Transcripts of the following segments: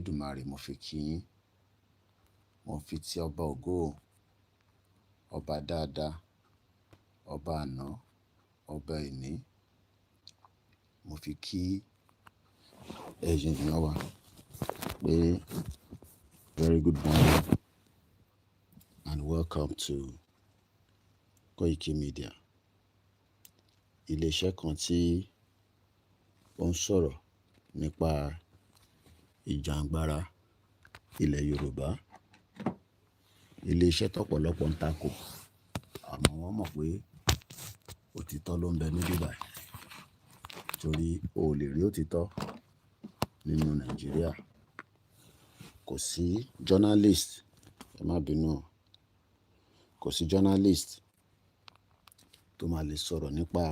Èdùmàrè mo fi kí yín, mo fi ti ọba ògo, ọba dáadáa, ọba àná, ọba ìní, mo fi kí ẹ̀yin ènìyàn wa pé very good morning and welcome to Koikimedia. Ilé-iṣẹ́ kan tí ó ń sọ̀rọ̀ nípa ìjàǹgbara ilẹ̀ Yorùbá. Ilé-iṣẹ́ tọ́pọ̀lọpọ̀ ń takò, àmọ́ wọ́n mọ̀ pé òtítọ́ ló ń bẹ níbí báyìí. Torí o ò lè rí òtítọ́ nínú Nàìjíríà. Kò sí journalist, ẹ má bínú o, kò sí journalist tó máa lè sọ̀rọ̀ nípa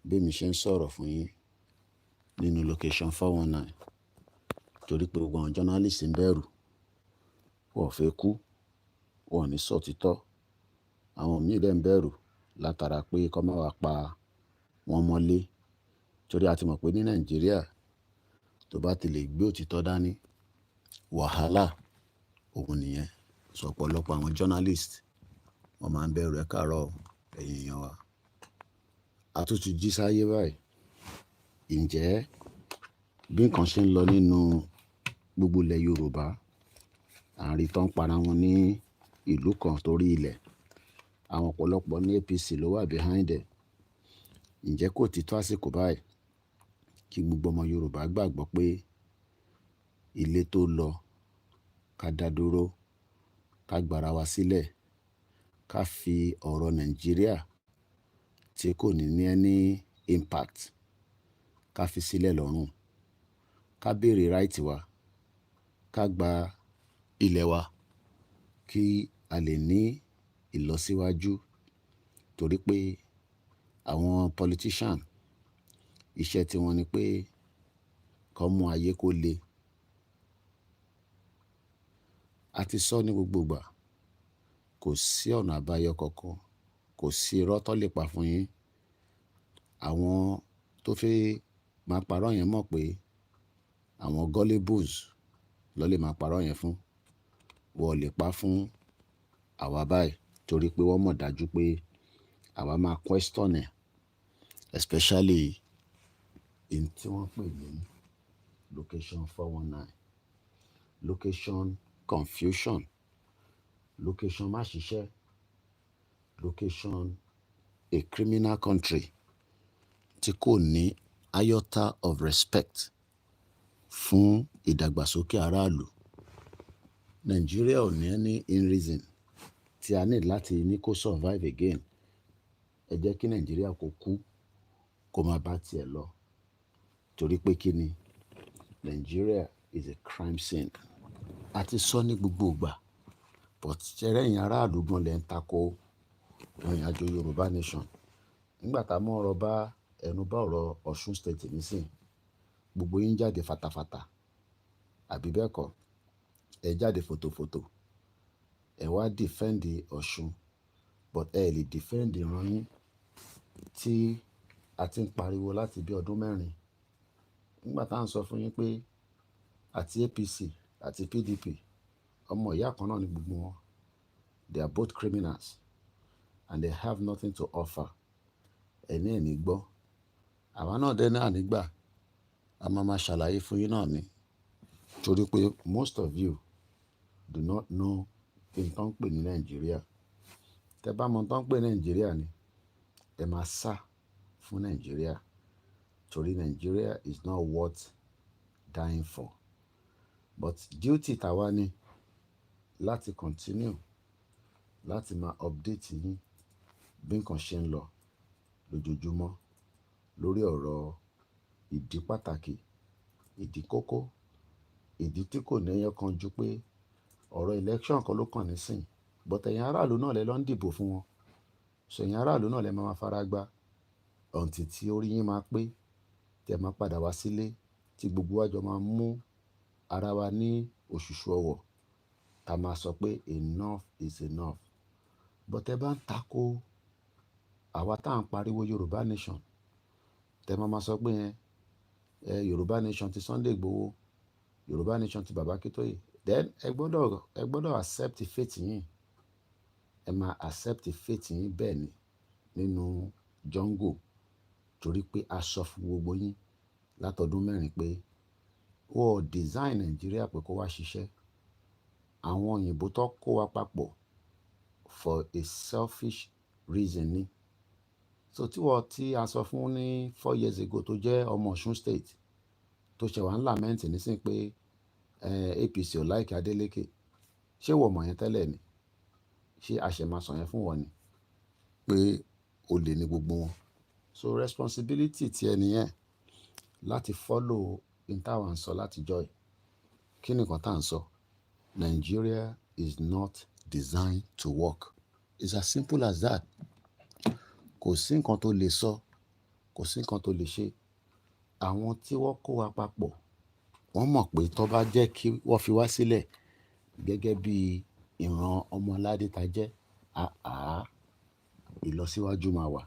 bí mi ṣe ń sọ̀rọ̀ fún yín nínú location 419. Torí pé gbogbo àwọn journalist ń bẹ̀rù, wọ́n ò fẹ́ kú, wọ́n ò ní sọ òtítọ́. Àwọn míì dẹ̀ ń bẹ̀rù látara pé kọ́ máa wá pa wọ́n mọ́lé. Torí a ti mọ̀ pé ní Nàìjíríà tó bá ti lè gbé òtítọ́ dání, wàhálà òun nìyẹn. So ọ̀pọ̀lọpọ̀ àwọn journalist wọ́n máa ń bẹ̀rù. Ẹ káàárọ̀ ẹ̀yin èèyàn wa. A tún ti jí sáyé báyìí. Ǹjẹ́ bí nǹkan ṣe ń lọ nínú gbogbo ilẹ̀ Yorùbá, àárín tán para wọn ní ìlú kan torí ilẹ̀. Àwọn ọ̀pọ̀lọpọ̀ ní APC ló wà behind ẹ̀. Ǹjẹ́ kò ti tó àsìkò báyìí kí gbogbo ọmọ Yorùbá gbàgbọ́ pé ilé tó lọ ká dá dúró, ká gbára wa sílẹ̀, ká fi ọ̀rọ̀ Nàìjíríà tí kò ní ní any impact, ká fi sílẹ̀ lọ́rùn, ká béèrè right wa, ká gba ilẹ̀ wa kí a lè ní ìlọsíwájú. Torí pé àwọn politician iṣẹ́ tí wọ́n ní pé kó mú ayé kó le. A ti sọ ní gbogbo ìgbà, kò sí ọ̀nà àbáyọ kankan, kò sí irọ́ tó lè pa fún yín. Àwọn tó fẹ́ máa parọ́ yẹn mọ̀ pé àwọn gullibles ló lè máa parọ́ yẹn fún. Wọ́n ò lè pa fún àwa báyìí torí pé wọ́n mọ̀ dájú pé àwa máa question ẹ̀, especially in tí wọ́n pè ní location 419, location confusion, location má ṣiṣẹ́, location a criminal country tí kò ní iota of respect fún ìdàgbàsókè aráàlú. Nigeria ò ní any in reason tí a need láti ní kó survive again. Ẹ jẹ́ kí Nigeria kó kú, kó máa bá tiẹ̀ lọ. Torí pé kí ni? Nigeria is a crime scene. A ti sọ ní gbogbo ìgbà, but ṣẹ́rẹ́ ẹ̀yin aráàlú gan lẹ́ ń takò ìrìnàjò Yorùbá nation. Nígbà tá a mọ̀ ọ̀rọ̀ bá ẹnu bá ọ̀rọ̀ Ọ̀ṣun state nísìn, gbogbo yín jáde fatafata, àbí bẹ́ẹ̀ kọ́? Ẹ jáde fòtòfòtò, ẹ wá defend Ọ̀ṣun, but ẹ lè defend ìran yín tí a ti ń pariwo láti bí ọdún mẹ́rin. Nígbà tá à ń sọ fún yín pé àti APC àti PDP ọmọ ìyá kan náà ni gbogbo wọn. They are both criminals and they have nothing to offer. Ẹni ẹ̀ ní gbọ́. Àwa náà dẹ́ náà nígbà. A máa ṣàlàyé fún yín náà ni. Torí pé most of you do not know kí n tán pè ní Nàìjíríà. Tẹ bá mọ̀ tán pè ní Nàìjíríà ni, ẹ máa sá fún Nàìjíríà. Torí Nigeria is not worth dying for. But duty tàwa ni láti continue láti máa update yín bí nǹkan ṣe ń lọ lójoojúmọ́ lórí ọ̀rọ̀ ìdí pàtàkì, ìdí kókó, ìdí tí kò ní ẹyọ kan ju pé ọ̀rọ̀ election kan ló kàn nísìn. But ẹ̀yin aráàlú náà lẹ lọ ń dìbò fún wọn. So ẹ̀yin aráàlú náà lẹ máa fara gbá until tí orí yín máa pé, tẹ máa padà wá sílé, tí gbogbo wa jọ máa mú ara wa ní òṣùṣù ọwọ̀. Ta máa sọ pé enough is enough. But ẹ bá ń takò àwa tá à ń pariwo Yorùbá nation, tẹ máa sọ pé Yorùbá nation ti Sunday Igboho, Yorùbá nation ti bàbá Akíntóyè, then ẹ gbọ́dọ̀ accept faith yín, ẹ máa accept faith yín bẹ́ẹ̀ ni nínú jungle, torí pé a sọ fún gbogbo yín látọdún mẹ́rin pé wọ́n design Nàìjíríà pé kó wá ṣiṣẹ́. Àwọn òyìnbó tó kó wa papọ̀ for a selfish reason ni. So tí a sọ fún ní 4 years ago tó jẹ́ ọmọ Ọ̀ṣun state tó ṣe wà ń lament nísìn pé APC ò láìkí Adeleke, ṣé wọ́n mọ̀ yẹn tẹ́lẹ̀ ni? Ṣé a ṣẹ̀ máa sọ yẹn fún wọn ni pé olè ní gbogbo wọn? So responsibility ti ẹni yẹn láti follow in táwọn sọ láti joy. Kí ni nǹkan tá à ń sọ? Nigeria is not designed to work. It's as simple as that. Kò sí nǹkan tó lè sọ, kò sí nǹkan tó lè ṣe. Àwọn tí wọ́n kó wa papọ̀, wọ́n mọ̀ pé tó bá jẹ́ kí wọ́n fi wá sílẹ̀ gẹ́gẹ́ bí ìran ọmọ aládé ta jẹ́, ìlọsíwájú máa wà,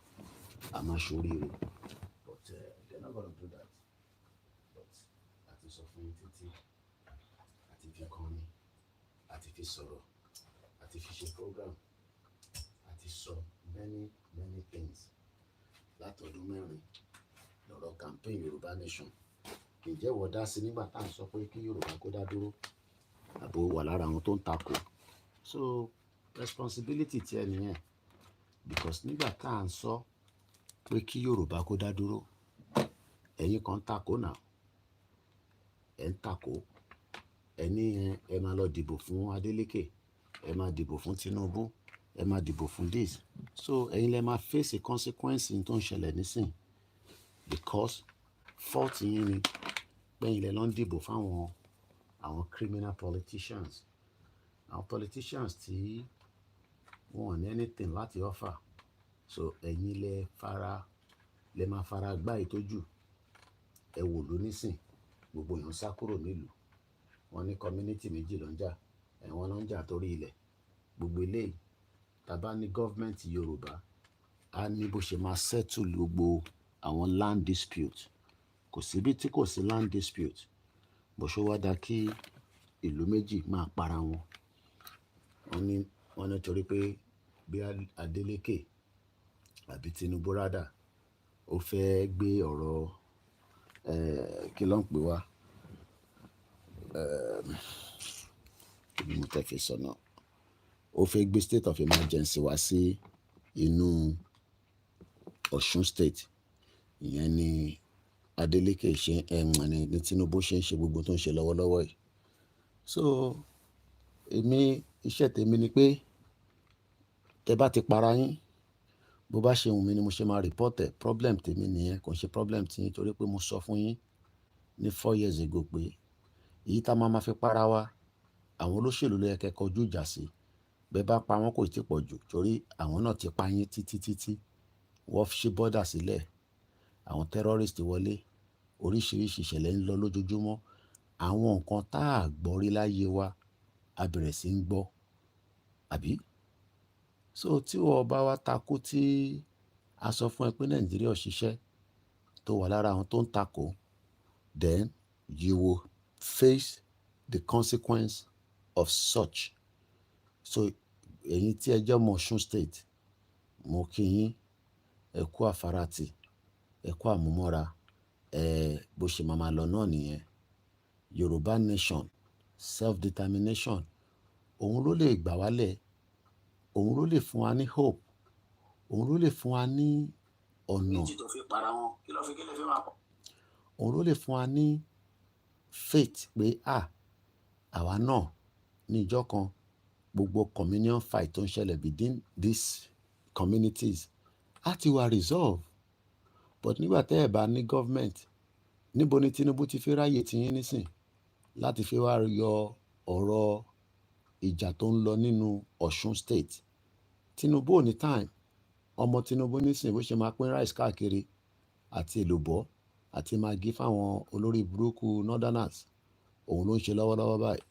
a máa ṣoríire. But they're not gonna do that. But àti sọ fún yín títí, àti fi kọrin, àti fi sọ̀rọ̀, àti fi ṣe program, àti sọ many things látọdún mẹ́rin lọ́rọ̀ campaign Yorùbá nation. Ǹjẹ́ wọ́n dá sí nígbà tá à ń sọ pé kí Yorùbá kó dá dúró, àbò wà lára àwọn tó ń takò? So responsibility ti ẹni yẹn, because nígbà tá à ń sọ pé kí Yorùbá kó dá dúró, ẹ̀yin kan takò náà, ẹ̀ ń takò, ẹni yẹn ẹ máa lọ dìbò fún Adeleke, ẹ máa dìbò fún Tinubu, ẹ máa dìbò fún this. So ẹ̀yin lẹ máa face consequence tó ń ṣẹlẹ̀ nísìn, because fault yín ni pé ẹ̀yin lẹ lọ ń dìbò fáwọn àwọn criminal politicians, àwọn politicians tí wọn ní anything láti offer. So ẹ̀yin lẹ máa fara gbá ìtọ́jú. Ẹ wò ló nísìn, gbogbo èèyàn sá kúrò nílùú, wọn ní community méjì ló ń jà, ẹ̀wọ̀n ló ń jà torí ilẹ̀. Gbogbo eléyìí tá bá ní government Yorùbá, á ní bó ṣe máa settle gbogbo àwọn land dispute. Kò síbi tí kò sí land dispute, bó ṣó wá dá kí ìlú méjì máa para wọn. Wọ́n ní torí pé bí Adeleke àbí Tinubu rádà ó fẹ́ gbé ọ̀rọ̀ kí ló ń pè wá, kí ni mo tẹ́ fi sọ náà, ó fẹ́ gbé state of emergency wá sí inú Ọ̀ṣun state. Ìyẹn ni Adeleke ṣe ní Tinubu ṣe ń ṣe gbogbo tó ń ṣe lọ́wọ́lọ́wọ́ yìí. So iṣẹ́ tèmi ni pé tẹ bá ti para yín, bó bá ṣe wù mí ni mo ṣe máa report ẹ̀. Problem tèmi nìyẹn, kò ń ṣe problem tí yín, torí pé mo sọ fún yín ní 4 years ago pé èyí tá máa fi para wa, àwọn olóṣèlú ló yẹ kẹ́ kọjú ìjà sí. Bẹ́ bá pa wọ́n kò tí pọ̀ jù, torí àwọn náà ti pa yín títí. Wọ́n ṣí bọ́dà sílẹ̀, àwọn terrorist wọlé, oríṣiríṣi ìṣẹ̀lẹ̀ ń lọ lójoojúmọ́. Àwọn nǹkan tá a gbọ́ rí láyé wa, a bẹ̀rẹ̀ sí ń gbọ́, àbí? So tí wọ́n bá wá takú, tí a sọ fún ẹ pé Nàìjíríà ò ṣiṣẹ́, tó wà lára àwọn tó ń takò, then you will face the consequence of such. So ẹ̀yin tí ẹ jẹ́ ọmọ Ọ̀ṣun state, mo kí yín, ẹ kú àfarátì, ẹ kú àmúmọ́ra, bó ṣe máa lọ náà nìyẹn. Yorùbá nation, self-determination, òun ló lè gbà wálẹ̀, òun ló lè fún wa ní hope, òun ló lè fún wa ní ọ̀nà. Òun ló lè fún wa ní faith pé àwa náà ní ìjọ kan, gbogbo communion fight tó ń ṣẹlẹ̀ between these communities á ti wà resolve. But nígbà tẹ́ ẹ̀ bá ní government, níbo ni Tinubu ti fi ráyè tiyín nísìn láti fi wá yọ ọ̀rọ̀ ìjà tó ń lọ nínú Ọ̀ṣun state? Tinubu ò ní time. Ọmọ Tinubu nísìn bó ṣe máa pín rice káàkiri àti èlùbọ́ àti maggi fáwọn olórí burúkú northerners, òun ló ń ṣe lọ́wọ́lọ́wọ́ báyìí.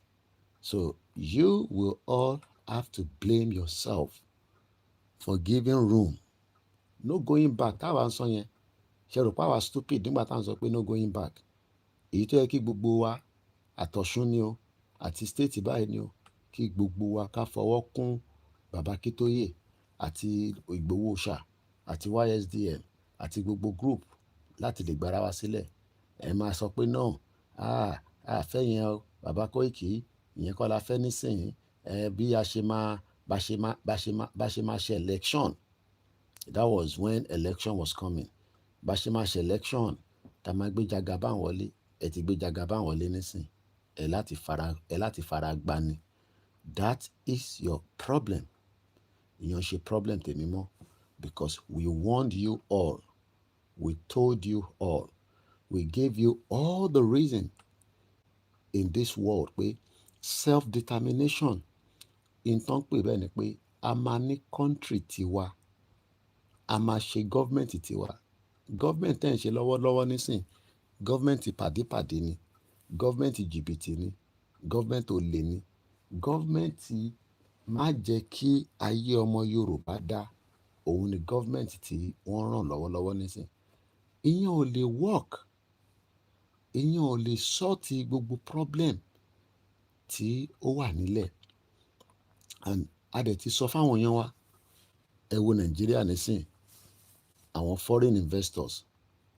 So you will all have to blame yourself for giving room. No going back. Táwa ń sọ yẹn, ṣe rò pé àwa stupid nígbà tá à ń sọ pé no going back? Èyí tó yẹ kí gbogbo wa àtọ̀ṣun ni o àti state báyìí ni o, kí gbogbo wa ká fọwọ́ kún bàbá Akíntóyè àti Ìgbòho ṣà àti YSDM àti gbogbo group láti lè gbára wa sílẹ̀. Ẹ máa sọ pé náà àfẹ́ yẹn o bàbá Koiki ìyẹn kọ́ la fẹ́ nísìnyí. Bí a ṣe máa bá ṣe máa ṣe election, that was when election was coming. Bá ṣe máa ṣe election tá máa gbé Jagaban wọlé, ẹ ti gbé Jagaban wọlé nísìn, ẹ láti fara gbani. That is your problem. Ìyẹn ṣe problem tèmi mọ́, because we warned you all, we told you all, we gave you all the reason in this world pé self-determination in tán pè bẹ́ẹ̀ ni pé a máa ní country tiwa, a máa ṣe government tiwa. Government tẹ́ ń ṣe lọ́wọ́lọ́wọ́ nísìn, government pàdépàdé ni, government jìbìtì ni, government olè ni, government má jẹ́ kí ayé ọmọ Yorùbá dá, òun ni government tí wọ́n ràn lọ́wọ́lọ́wọ́ nísìn. Ìyẹn ò lè work, ìyẹn ò lè sọ́ọ̀tì gbogbo problem tí ó wà nílẹ̀. And a dẹ̀ ti sọ fáwọn èèyàn wa, ẹ wo Nàìjíríà nísìn, àwọn foreign investors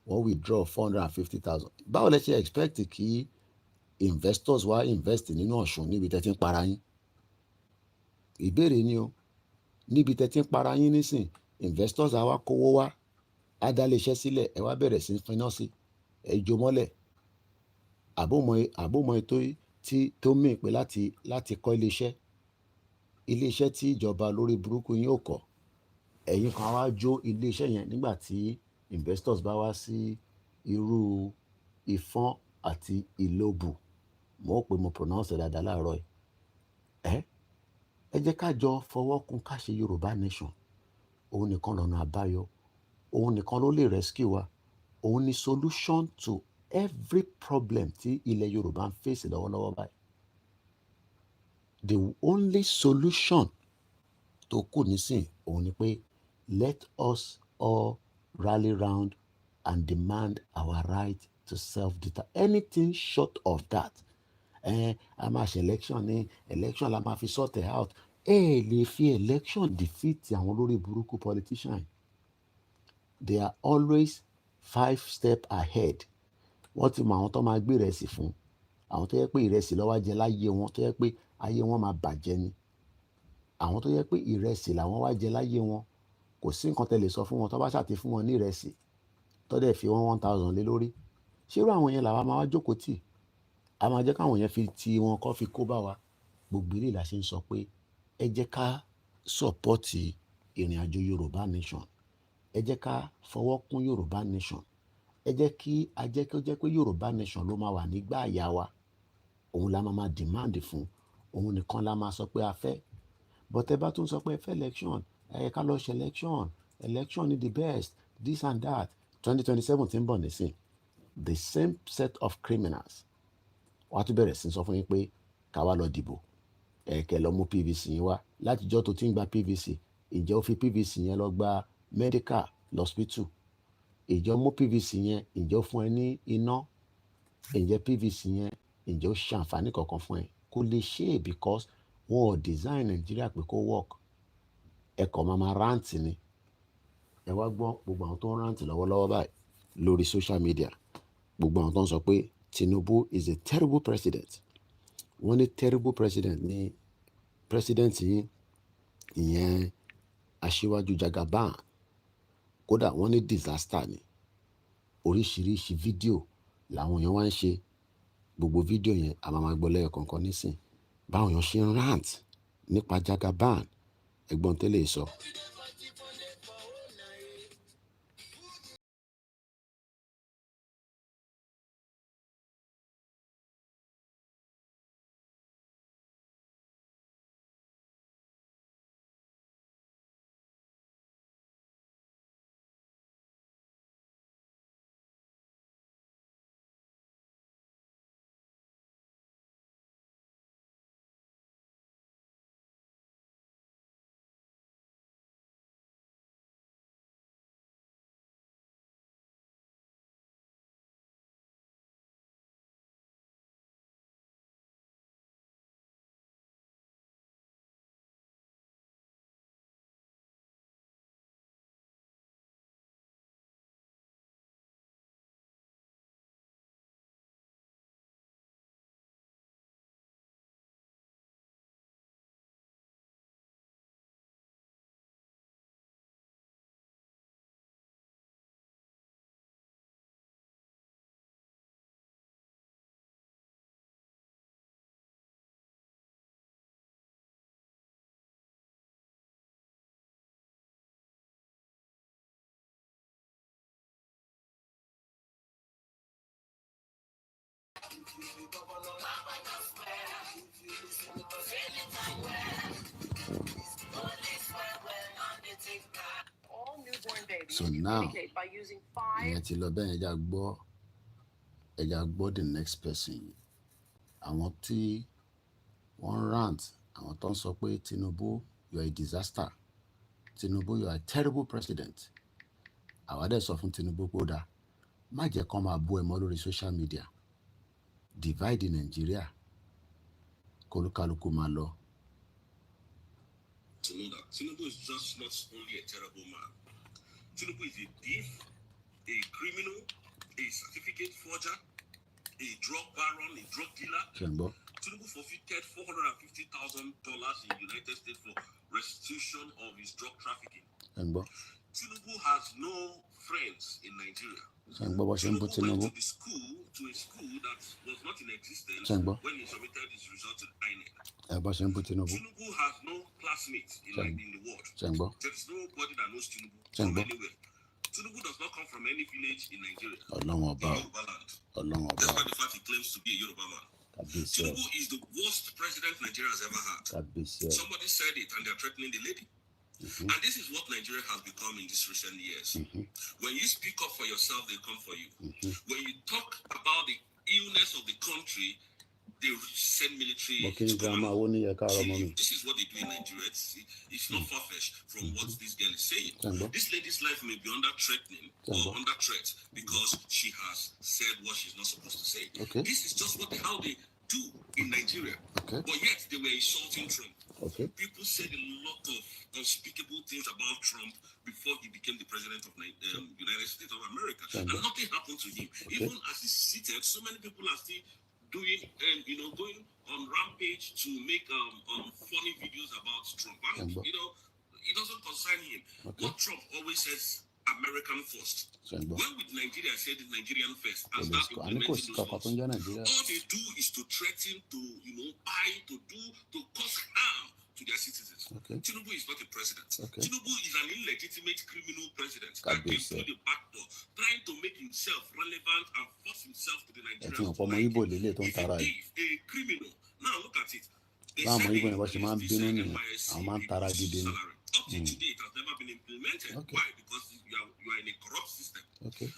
wọ́n withdraw 450,000. Báwo lẹ ṣe expect kí investors wá invest nínú Ọ̀ṣun níbi tẹ́ ti ń para yín? Ìbéèrè ni o. Níbi tẹ́ ti ń para yín nísìn, investors á wá kówó wá, á dá ilé iṣẹ́ sílẹ̀, ẹ wá bẹ̀rẹ̀ sí finá sí, ẹ jó mọ́lẹ̀. Àbòmọ̀ tó mì pé láti kọ́ ilé iṣẹ́ tí ìjọba lórí burúkú yín ò kọ́, ẹ̀yin kan wá jó ilé iṣẹ́ yẹn nígbà tí investors bá wá sí irú Ìfọ̀n àti Ìlóbù. Mo pé mo pronounce dáadáa láàárọ̀ yìí. Ẹ jẹ́ ká jọ fọwọ́ kún ká ṣe Yorùbá nation. Òun nìkan lọ́nà àbáyọ, òun nìkan ló lè rescue wa, òun ni solution to every problem tí ilẹ̀ Yorùbá ń face lọ́wọ́lọ́wọ́ báyìí. The only solution tó kù nísìn òun ni pé let us all rally round and demand our right to self-determine. Anything short of that, a máa ṣe election la máa fi sort it out. Lè fi election defeat àwọn olórí burúkú politician. They are always 5 steps ahead. Wọ́n ti mọ àwọn tó máa gbé ìrẹsì fún, àwọn tó yẹ pé ìrẹsì ló wá jẹ láyé wọn, tó yẹ pé ayé wọn máa bàjẹ́ ni. Àwọn tó yẹ pé ìrẹsì làwọn wá jẹ láyé wọn, kò sí nǹkan tẹ́ lè sọ fún wọn tó bá ṣàti fún wọn ní ìrẹsì tó dẹ̀ fi 1,000 lé lórí. Ṣé irú àwọn yẹn làwa máa wá jókòó tì? A máa jẹ́ káwọn yẹn fi ti wọn kọ́ fi kó bá wa. Gbogbo ilé la ṣe ń sọ pé ẹ jẹ́ ká support ìrìn àjò Yorùbá nation. Ẹ jẹ́ ká fọwọ́ kún Yorùbá nation. Ẹ jẹ́ kí ó jẹ́ pé Yorùbá nation ló máa wà nígbà àyà wa. Òun la máa demand fún, òun nìkan la máa sọ pé a fẹ́. But ẹ bá tún sọ pé ẹ fẹ́ election, ká lọ ṣe election ni the best, this and that. 2027 tí ń bọ̀ nísìn, the same set of criminals wọ́n á tún bẹ̀rẹ̀ sí sọ fún yín pé ká wá lọ dìbò. Kẹ́ lọ mú PVC yín wá. Látijọ́ tó ti ń gba PVC, ìjẹ́ ó fi PVC yẹn lọ gba medical hospital. Ìjẹ́ mú PVC yẹn, ìjẹ́ ó fún ẹ ní iná. Ìjẹ́ PVC yẹn, ìjẹ́ ó ṣe àǹfààní kankan fún ẹ. Kò lè ṣe because wọn ò design Nigeria pé kó work. Ẹ kàn máa rant ni. Ẹ wá gbọ́ gbogbo àwọn tó ń rant lọ́wọ́lọ́wọ́ báyìí lórí social media. Gbogbo àwọn tó ń sọ pé Tinubu is a terrible president. Wọ́n ní terrible president ní president yín, ìyẹn Aṣíwájú Jagaban. Kódà wọ́n ní disaster ni. Oríṣiríṣi fídíò làwọn èèyàn wá ń ṣe. Gbogbo fídíò yẹn a máa gbọ́ lẹ́yọ̀ kọ̀ọ̀kan nísìn. Báwọn èèyàn ṣe ń rant nípa Jagaban, ẹ̀gbọ́n tẹ́lẹ̀ sọ. So now, ìyẹn ti lọ bẹ́ẹ̀ ẹja gbọ́ the next person. Àwọn tí wọ́n rant, àwọn tó ń sọ pé Tinubu, you are a disaster. Tinubu, you are a terrible president. Àwa dẹ̀ sọ fún Tinubu pé ó dáa, má jẹ́ kán máa bú ẹ mọ́ lórí social media. Divide Nigeria. Kólúkálukú máa lọ. To know that Tinubu is just not only a terrible man. Tinubu is a thief, a criminal, a certificate forger, a drug baron, a drug dealer. Tinubu forfeited $450,000 in the United States for restitution of his drug trafficking. Tinubu has no friends in Nigeria. Tinubu went to a school that was not in existence when he submitted his result to INEC. Tinubu has no classmates in the world. There is nobody that knows Tinubu from anywhere. Tinubu does not come from any village in Nigeria. Yoruba land. Despite the fact he claims to be a Yoruba man. Tinubu is the worst president Nigeria has ever had. Somebody said it and they're threatening the lady. And this is what Nigeria has become in these recent years. When you speak up for yourself, they come for you. When you talk about the illness of the country, they send military to come and kill you. This is what they do in Nigeria. It's not far-fetched from what this girl is saying. This lady's life may be under threatening or under threat because she has said what she's not supposed to say. This is just how they do in Nigeria. But yet they were insulting Trump. People said a lot of unspeakable things about Trump before he became the president of the United States of America. And nothing happened to him. Even as he's seated, so many people are still doing, going on rampage to make funny videos about Trump. And, it doesn't concern him. What Trump always says, American first. When with Nigeria said Nigerian first, and start implementing those laws, all they do is to threaten, to to cause harm to their citizens. Tinubu is not a president. Tinubu is an illegitimate criminal president that came through the back door, trying to make himself relevant and force himself to the Nigerians. He's a thief, a criminal. Now look at it. They said salary. Up to today, it has never been implemented. Why? Because you are in a corrupt system.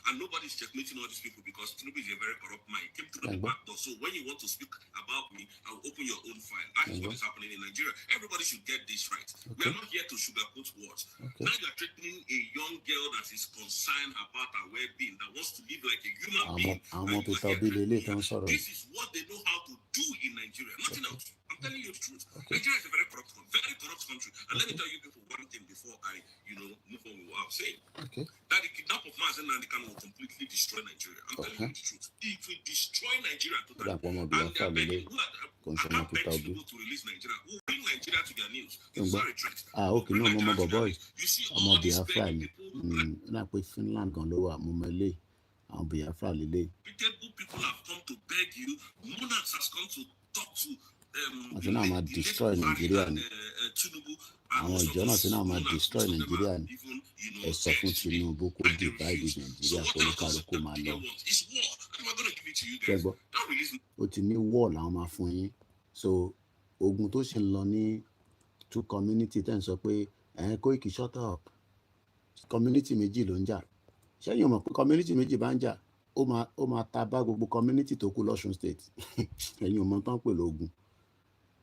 And nobody's checkmating all these people because Tinubu is a very corrupt man. He came through the back door. So when you want to speak about me, I'll open your own file. That is what is happening in Nigeria. Everybody should get this right. We are not here to sugarcoat words. Now you are threatening a young girl that is concerned about her well-being, that wants to live like a human being. This is what they know how to do in Nigeria. Nothing else. I'm telling you the truth. Nigeria is a very corrupt country. And let me tell you people one thing before I, move on with what I'm saying. That the kidnap of Mazen Nandekan will completely destroy Nigeria. I'm telling you the truth. It will destroy Nigeria totally. And they are begging, I can't beg people to release Nigeria. We'll bring Nigeria to their news. It's not a threat. You see all these begging people. Finland gan ló wà, mo mọ ilé àwọn Biafra lélẹ̀. People have come to beg you. Monarchs has come to talk to àti náà máa destroy Nigeria ni àwọn ìjọ náà ti náà máa destroy Nigeria ni ẹ sọ fún Tinubu kó divide Nigeria kó ní kálukú máa lọ. Ṣẹ́gbọ́ ó ti ní war làwọn máa fún yín, so ogun tó ṣe ń lọ ní two community tẹ́ ń sọ pé Koiki shut up, community méjì ló ń jà. Ṣẹ́yìn mọ̀ pé community méjì bá ń jà ó máa ta bá gbogbo community tó kù l'Ọ̀ṣun state. Ẹ̀yin ò mọ̀ tán pè lógun.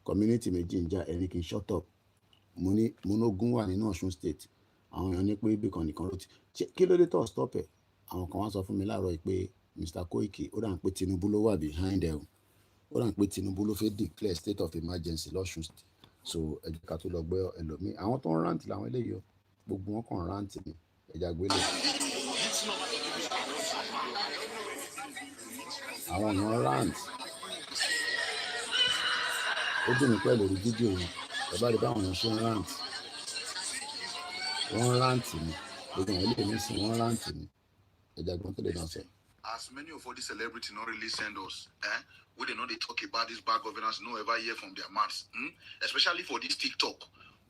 Community méjì ń jà, ẹni kì í shut up. Mo ní ogun wà nínú Ọ̀ṣun state. Àwọn èèyàn ní pé ibì kan nìkan ló ti kí ló dé tó stop ẹ̀. Àwọn kan wá sọ fún mi láàárọ̀ pé Mr. Koiki ó dà ń pé Tinubu ló wà behind ẹ̀ o. Ó dà ń pé Tinubu ló fẹ́ declare state of emergency l'Ọ̀ṣun state. So ẹ jẹ́ ká tó lọ gbọ́ ẹlòmíì. Àwọn tó ń rant làwọn eléyìí o, gbogbo wọn kàn rant ni. Ẹja gbélé. Àwọn èèyàn rant. Ó dùn mí pẹ́ lórí fídíò yìí. Ẹ bá rí báwọn èèyàn ṣe ń rant. Wọ́n rant ni. Gbogbo àwọn ilé mi sìn wọ́n rant ni. Ẹja gbọ́n tó lè dán sọ. As many of all these celebrities not really send us, we they know they talk about this bad governance, no ever hear from their mouths, especially for this TikTok.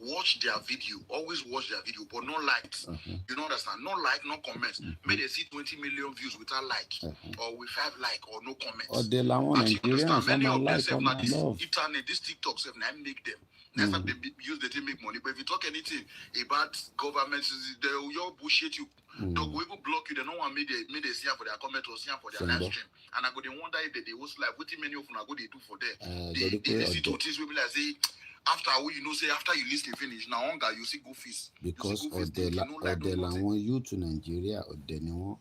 watch their video. Always watch their video, but no likes. You don't understand? No like, no comments. May they see 20 million views without like, or with 5 like, or no comments. Or they want Nigeria, many of them like say now this love. internet, this TikTok self, now make them. Next time they use the thing make money. But if you talk anything about government, they will bullshit you. They'll even block you. They don't want me they see for their comment or see for their live stream. And I go they wonder if they host live. What many of them are go they do for them? They see two things. We be like say after say after you listen finish now hunger you see go feast. Because ọ̀dẹ̀ làwọn youth Nigeria ọ̀dẹ̀ ni wọ́n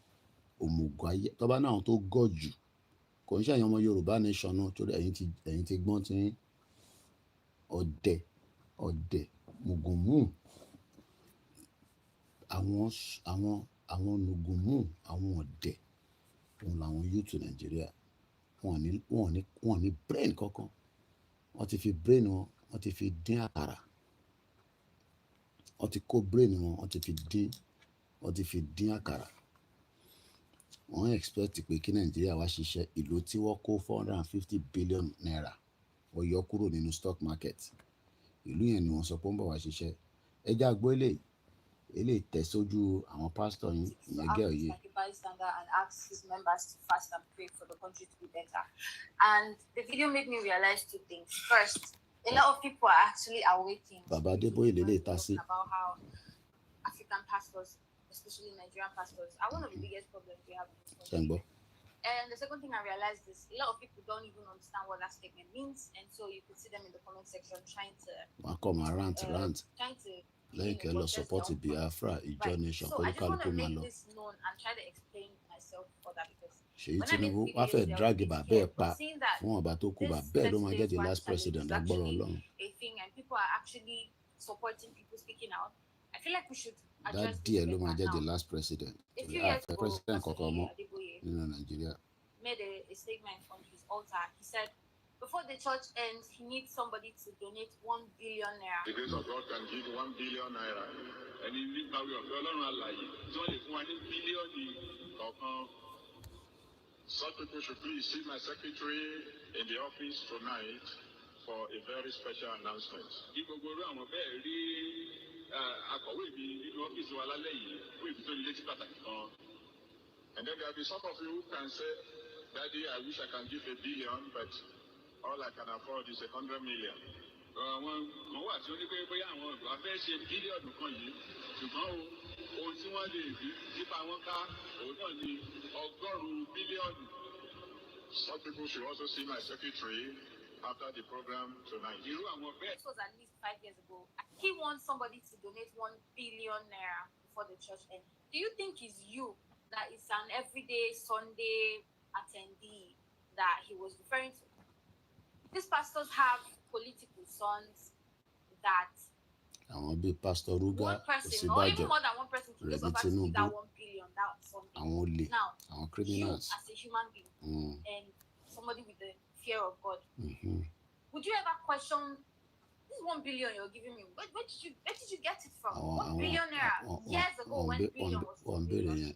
òmùgọ̀ ayé tọ́ba náà tó gọ̀ jù kò ń ṣàyàn ọmọ Yorùbá nation náà torí ẹ̀yin ti gbọ́n tí ọ̀dẹ̀ mùgùnmù àwọn nùgùnmù àwọn ọ̀dẹ̀ òun làwọn youth Nigeria wọn ní brain kankan wọ́n ti fi brain wọ́n ti fi dín àkàrà wọ́n ti kó brain wọ́n ti fi dín àkàrà wọ́n expect pé kí Nàìjíríà wá ṣiṣẹ́ ìlú tí wọ́n kó 450 billion naira wọ́n yọ kúrò nínú stock market ìlú yẹn ni wọ́n sọ pé ń bọ̀ wá ṣiṣẹ́ ẹjẹ́ àgbo eléyìí tẹ̀ sójú àwọn pásítọ̀ yín ìyẹn gẹ́ òye. And ask his members to fast and pray for the country to be better. And the video made me realize 2 things. First, a lot of people are actually awaiting Baba Adeboye lele tasi about how African pastors, especially Nigerian pastors, are one of the biggest problems we have in this country. And the second thing I realized is a lot of people don't even understand what that statement means, and so you could see them in the comment section trying to trying to lẹ́yìn kẹ́ lọ support Biafra ìjọ nation so I just want to máa make lọ. this known and try to explain myself further because Ṣèyí Tinubu wá fẹ́ drag bàbá ẹ̀ pa fún ọba tó kú bàbá ẹ̀ ló máa jẹ́ the last president lágbọ́rọ̀ Ọlọ́run. A thing and people are actually supporting people speaking out. I feel like we should address that díẹ̀ ló máa jẹ́ the last president. Àfẹ́ president kankan mọ́ nínú Nàìjíríà. Made a statement on his altar. He said, before the church ends, he needs somebody to donate 1 billion naira. The grace of God can give 1 billion naira. And in this way of Ọlọ́run alààyè, tí wọ́n lè fún wa ní bílíọ̀nù kọ̀ọ̀kan. Such people should please see my secretary in the office tonight for a very special announcement. Bí gbogbo orú àwọn bẹ́ẹ̀ rí akọ̀wé mi nínú ọ́fíìsì wa lálẹ́ yìí fún ìfitó létí pàtàkì kan. And then there will be some of you who can say, Daddy, I wish I can give 1 billion, but all I can afford is 100 million. Àwọn kan wà tí ó ní pé bóyá àwọn ọ̀dọ́ afẹ́ ṣe bílíọ̀nù kan yìí ṣùgbọ́n ohun tí wọ́n lè rí nípa wọn ká òun náà ni 100 bílíọ̀nù. Some people should also see my secretary after the program tonight. This was at least 5 years ago. He wants somebody to donate 1 billion naira before the church ends. Do you think it's you that is an everyday Sunday attendee that he was referring to? These pastors have political sons that àwọn bíi Pastor Ruga, one person or even more than one person can just offer to give that 1 billion, that something. Àwọn olè, àwọn criminals. You as a human being and somebody with the fear of God, would you ever question this 1 billion you're giving me? Where did you get it from? 1 billion naira years ago when billion was 1 billion.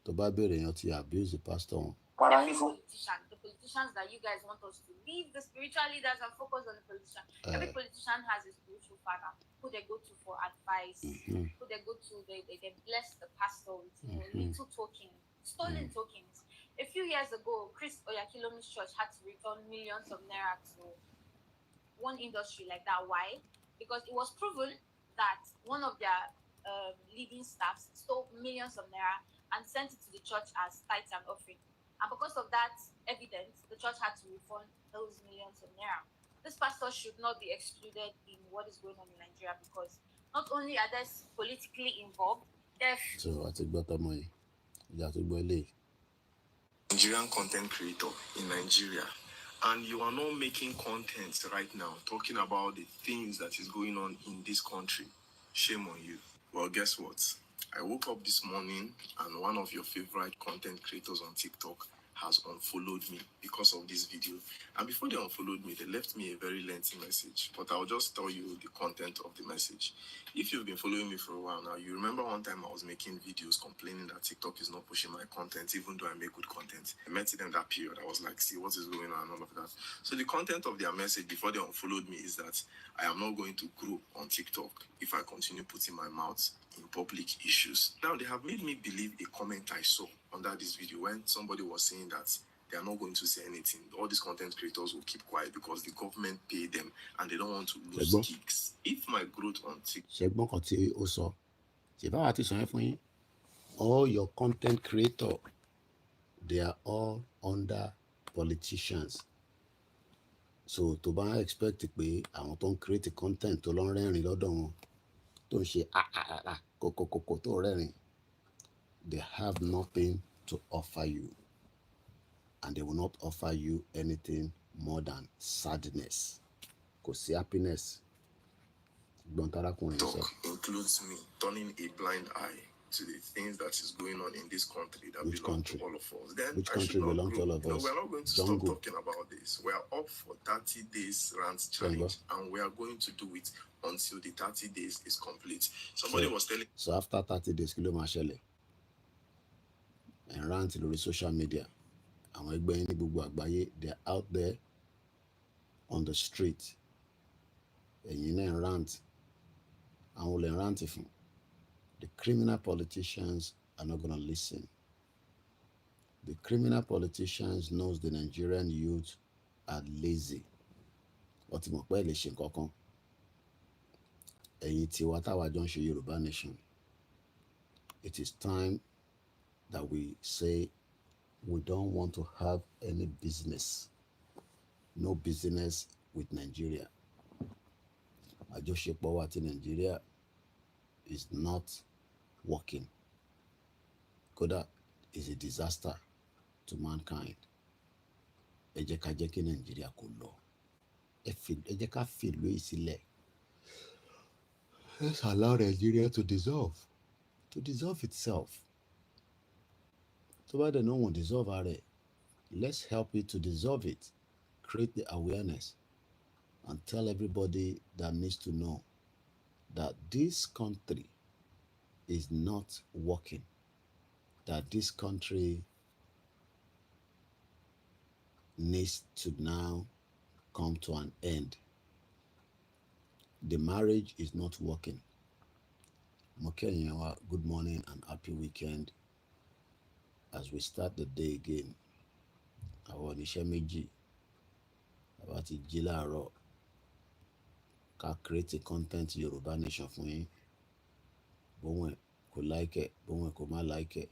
Tó bá béèrè yẹn ti abuse the pastor. The politicians that you guys want us to leave the spiritual leaders and focus on the politician. Every politician has a spiritual father who they go to for advice, who they go to, they bless the pastor with little tokens, stolen tokens. A few years ago, Chris Oyakilomi's church had to return millions of naira to one industry like that. Why? Because it was proven that one of their leading staffs stole millions of naira and sent it to the church as tithes and offering. And because of that evidence, the church had to refund those millions of naira. This pastor should not be excluded in what is going on in Nigeria because not only are they politically involved, they're... So, I think better money. You have to go late. Nigerian content creator in Nigeria, and you are not making content right now talking about the things that is going on in this country. Shame on you. Well, guess what? I woke up this morning and one of your favorite content creators on TikTok has unfollowed me because of this video. And before they unfollowed me, they left me a very lengthy message. But I'll just tell you the content of the message. If you've been following me for a while now, you remember one time I was making videos complaining that TikTok is not pushing my content, even though I make good content. I met it in that period. I was like, see what is going on and all of that. So the content of their message before they unfollowed me is that I am not going to grow on TikTok if I continue putting my mouth in public issues. Now, they have made me believe a comment I saw under this video when somebody was saying that they are not going to say anything. All these content creators will keep quiet because the government pay them and they don't want to lose gigs. If my growth on TikTok... all your content creator, they are all under politicians. So to bá expect pé àwọn tó ń create content tó lọ ń rẹ́rìn lọ́dọ̀ wọn tó ń ṣe kòkòkò tó rẹ́rìn, they have nothing to offer you, and they will not offer you anything more than sadness. Kò sí happiness. Talk includes me turning a blind eye to the things that is going on in this country that belong to all of us. Then which country belongs to all of us? We're not going to stop talking about this. We are up for 30 days rant challenge, and we are going to do it until the 30 days is complete. Somebody was telling... So after 30 days, kí ló máa ṣẹlẹ̀? And rant lórí social media. Àwọn ẹgbẹ́ yín ní gbogbo àgbáyé, they're out there on the street. Ẹ̀yin náà rant. Àwọn olè rant fún. The criminal politicians are not going to listen. The criminal politicians knows the Nigerian youth are lazy. Wọ́n ti mọ̀ pé ẹ lè ṣe nǹkan kan. Ẹ̀yin tiwa táwa jọ ń ṣe Yorùbá nation. It is time that we say we don't want to have any business. No business with Nigeria. Àjọṣepọ̀ wa ti Nigeria is not working. Kódà is a disaster to mankind. Ẹ jẹ́ ká jẹ́ kí Nigeria kó lọ. Ẹ jẹ́ ká fi ìlú yìí sílẹ̀. Let's allow Nigeria to dissolve itself. Tó bá dẹ̀ náà wọ́n dissolve ara ẹ̀, let's help it to dissolve it. Create the awareness and tell everybody that needs to know that this country is not working, that this country needs to now come to an end. The marriage is not working. Mokenyawa, good morning and happy weekend. As we start the day again, àwọn oníṣẹ́ méjì, àwa ti jí láàárọ̀, ká create content Yorùbá nation fún yín. Bóun ẹ̀ kò like ẹ̀, bóun ẹ̀ kò má like ẹ̀.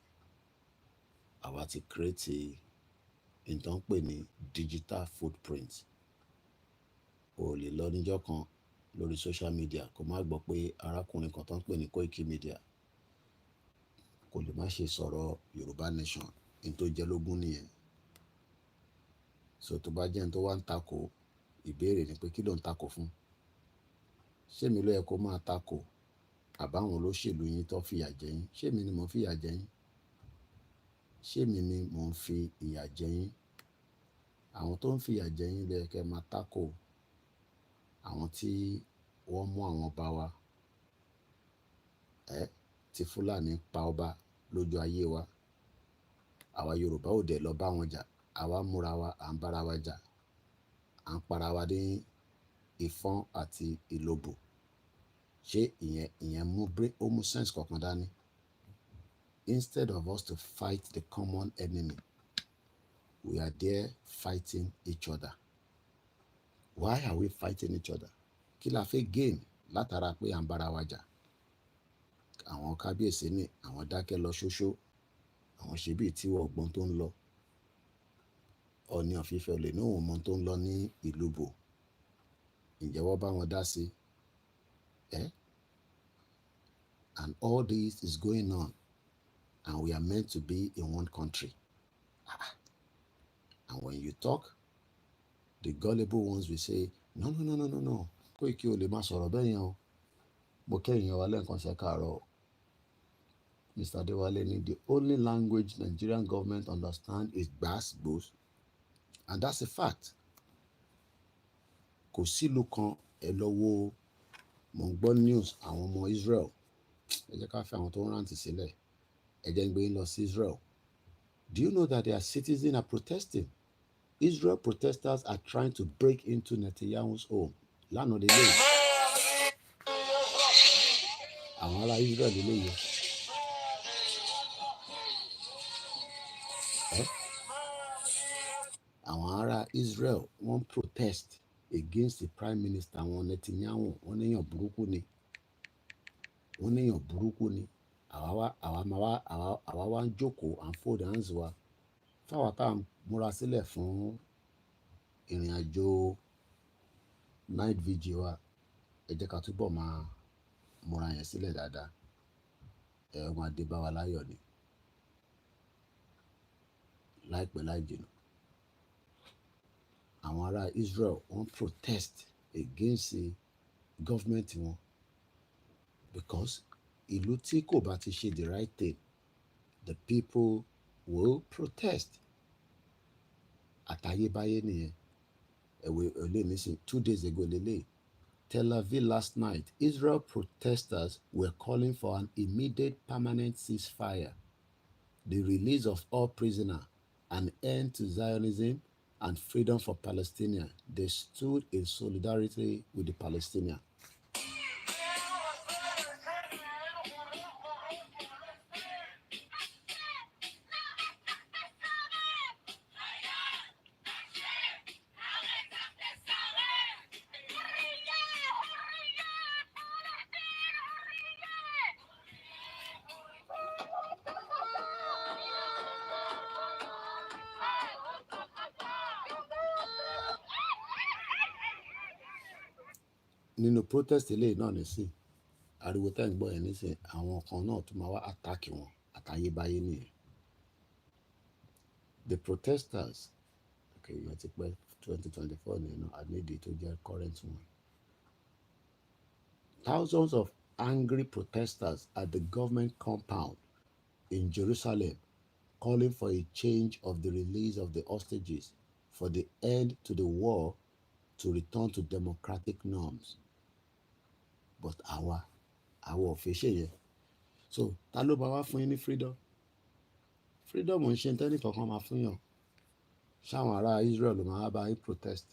Àwa ti create nǹkan pè ní digital footprint. O lè lọ níjọ́ kan lórí social media kó má gbọ́ pé arákùnrin kan tó ń pè ní Koikimedia kò lè má ṣe sọ̀rọ̀ Yorùbá nation. Ní tó jẹ́ lógún nìyẹn. So tó bá jẹ́ ní tó wá ń takò, ìbéèrè ni pé kí ló ń takò fún? Ṣé mi ló yẹ kó máa takò? Àbáwọn olóṣèlú yín tó fìyà jẹ yín? Ṣé mi ni mò ń fìyà jẹ yín? Ṣé mi ni mò ń fi ìyà jẹ yín? Àwọn tó ń fìyà jẹ yín ló yẹ kẹ́ máa takò. Àwọn tí wọ́n mú àwọn ọba wa, tí Fúlàní pa ọba lójú ayé wa. Àwa Yorùbá ò dẹ̀ lọ bá wọn jà. Àwa múra wa, à ń bára wa jà. À ń para wa ní ìfọ́n àti ìlòbò. Ṣé ìyẹn mú sense kankan dání? Instead of us to fight the common enemy, we are there fighting each other. Why are we fighting each other? Kí la fẹ́ gain látara pé à ń bára wa jà? Àwọn kábíyèsí ní àwọn dákẹ́ lọ ṣóṣó. Àwọn ṣe bíi tí wọ́n gbọ́n tó ń lọ. Ọọ̀ni of Ifẹ̀ lè ní òun mọ tó ń lọ ní ìlú bò. Ǹjẹ́ wọ́n bá wọn dá sí? And all this is going on, and we are meant to be in one country. And when you talk, the gullible ones will say, no. Koiki ò lè máa sọ̀rọ̀ bẹ́ẹ̀ yẹn o. Mo kẹ́yìn wa lẹ́ẹ̀kan ṣe káàárọ̀. Mr. Adewale, the only language Nigerian government understand is gbas-gbos, and that's a fact. Kò sílùú kan ẹ lọ wo mò ń gbọ́ news àwọn ọmọ Israel, ẹ jẹ́ ká fi àwọn tó ń rántí sílẹ̀, ẹ jẹ́ ń gbé yín lọ sí Israel. Do you know that their citizens are protesting? Israel protesters are trying to break into Netanyahu's home. Lánàá lélẹ́yìí, àwọn ará Israel lélẹ́yìí. Àwọn ará Israel wọ́n protest against the prime minister àwọn Netanyahu. Wọ́n níyàn burúkú ni, wọ́n níyàn burúkú ni. Àwa wá ń jókòó and fold hands wa fáwọn tá à ń múra sílẹ̀ fún ìrìn àjò night vigil wa. Ẹ jẹ́ ká túbọ̀ máa múra yẹn sílẹ̀ dáadáa. Ẹ máa dé bá wa láyọ̀ ni láìpẹ́ láì jìnnà. Àwọn ará Israel wọ́n protest against the government wọn because ìlú tí kò bá ti ṣe the right thing, the people will protest. Àtayébáyé nìyẹn. Ẹ̀wẹ̀ ọ̀lẹ́ nísìn 2 days ago lélẹ̀, Tel Aviv last night, Israel protesters were calling for an immediate permanent ceasefire, the release of all prisoners, an end to Zionism, and freedom for Palestinians. They stood in solidarity with the Palestinians. Nínú protest eléyìí náà nísìn, ariwo tẹ́ ń gbọ́ yẹn nísìn, àwọn kan náà tún máa wá attack wọn. Àtayébáyé nìyẹn. The protesters, okay, you ti pẹ́ 2024 nìyẹn, I need it to get current one. Thousands of angry protesters at the government compound in Jerusalem calling for a change of the release of the hostages, for the end to the war, to return to democratic norms. But our official yẹn. So ta ló bá wá fún yín ní freedom? Freedom ń ṣe tẹ́nì kankan máa fún yàn. Ṣáwọn ará Israel ló máa bá yín protest?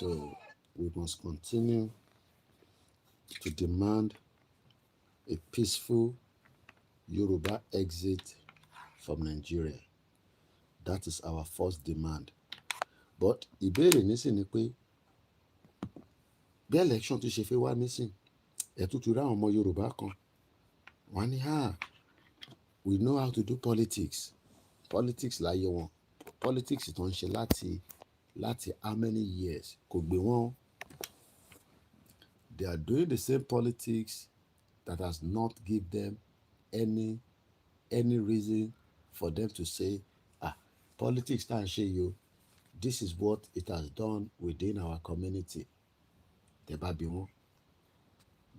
So we must continue to demand a peaceful Yoruba exit from Nigeria. That is our first demand. But ìbéèrè nísìn ni pé bí election tó ṣe fẹ́ wá nísìn, ẹ̀ tún ti rí àwọn ọmọ Yorùbá kan. Wọ́n ní we know how to do politics. Politics láyé wọn. Politics tó ń ṣe láti how many years kò gbé wọn. They are doing the same politics that has not give them any reason for them to say, politics tá à ń ṣe yìí o, this is what it has done within our community. Tẹ́ bá bí wọn,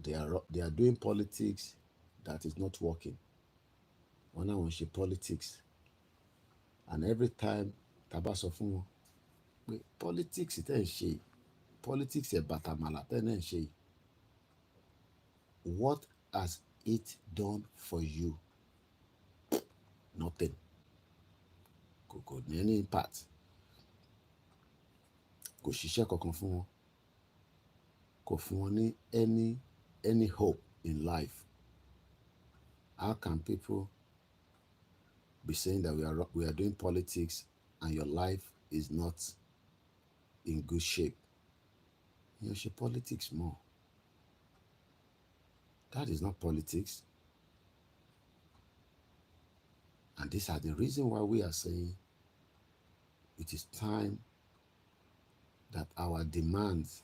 they are doing politics that is not working. Wọ́n náà wọ́n ṣe politics, and every time tá bá sọ fún wọn pé politics tẹ́ ń ṣe, politics ẹ̀ bàtàmàlà tẹ́ náà ń ṣe, what has it done for you? Nothing. Kò ní any impact. Kò ṣiṣẹ́ kankan fún wọn. Kò fún wọn ní any hope in life. How can people be saying that we are doing politics and your life is not in good shape? You should politics more. That is not politics. And these are the reason why we are saying it is time that our demands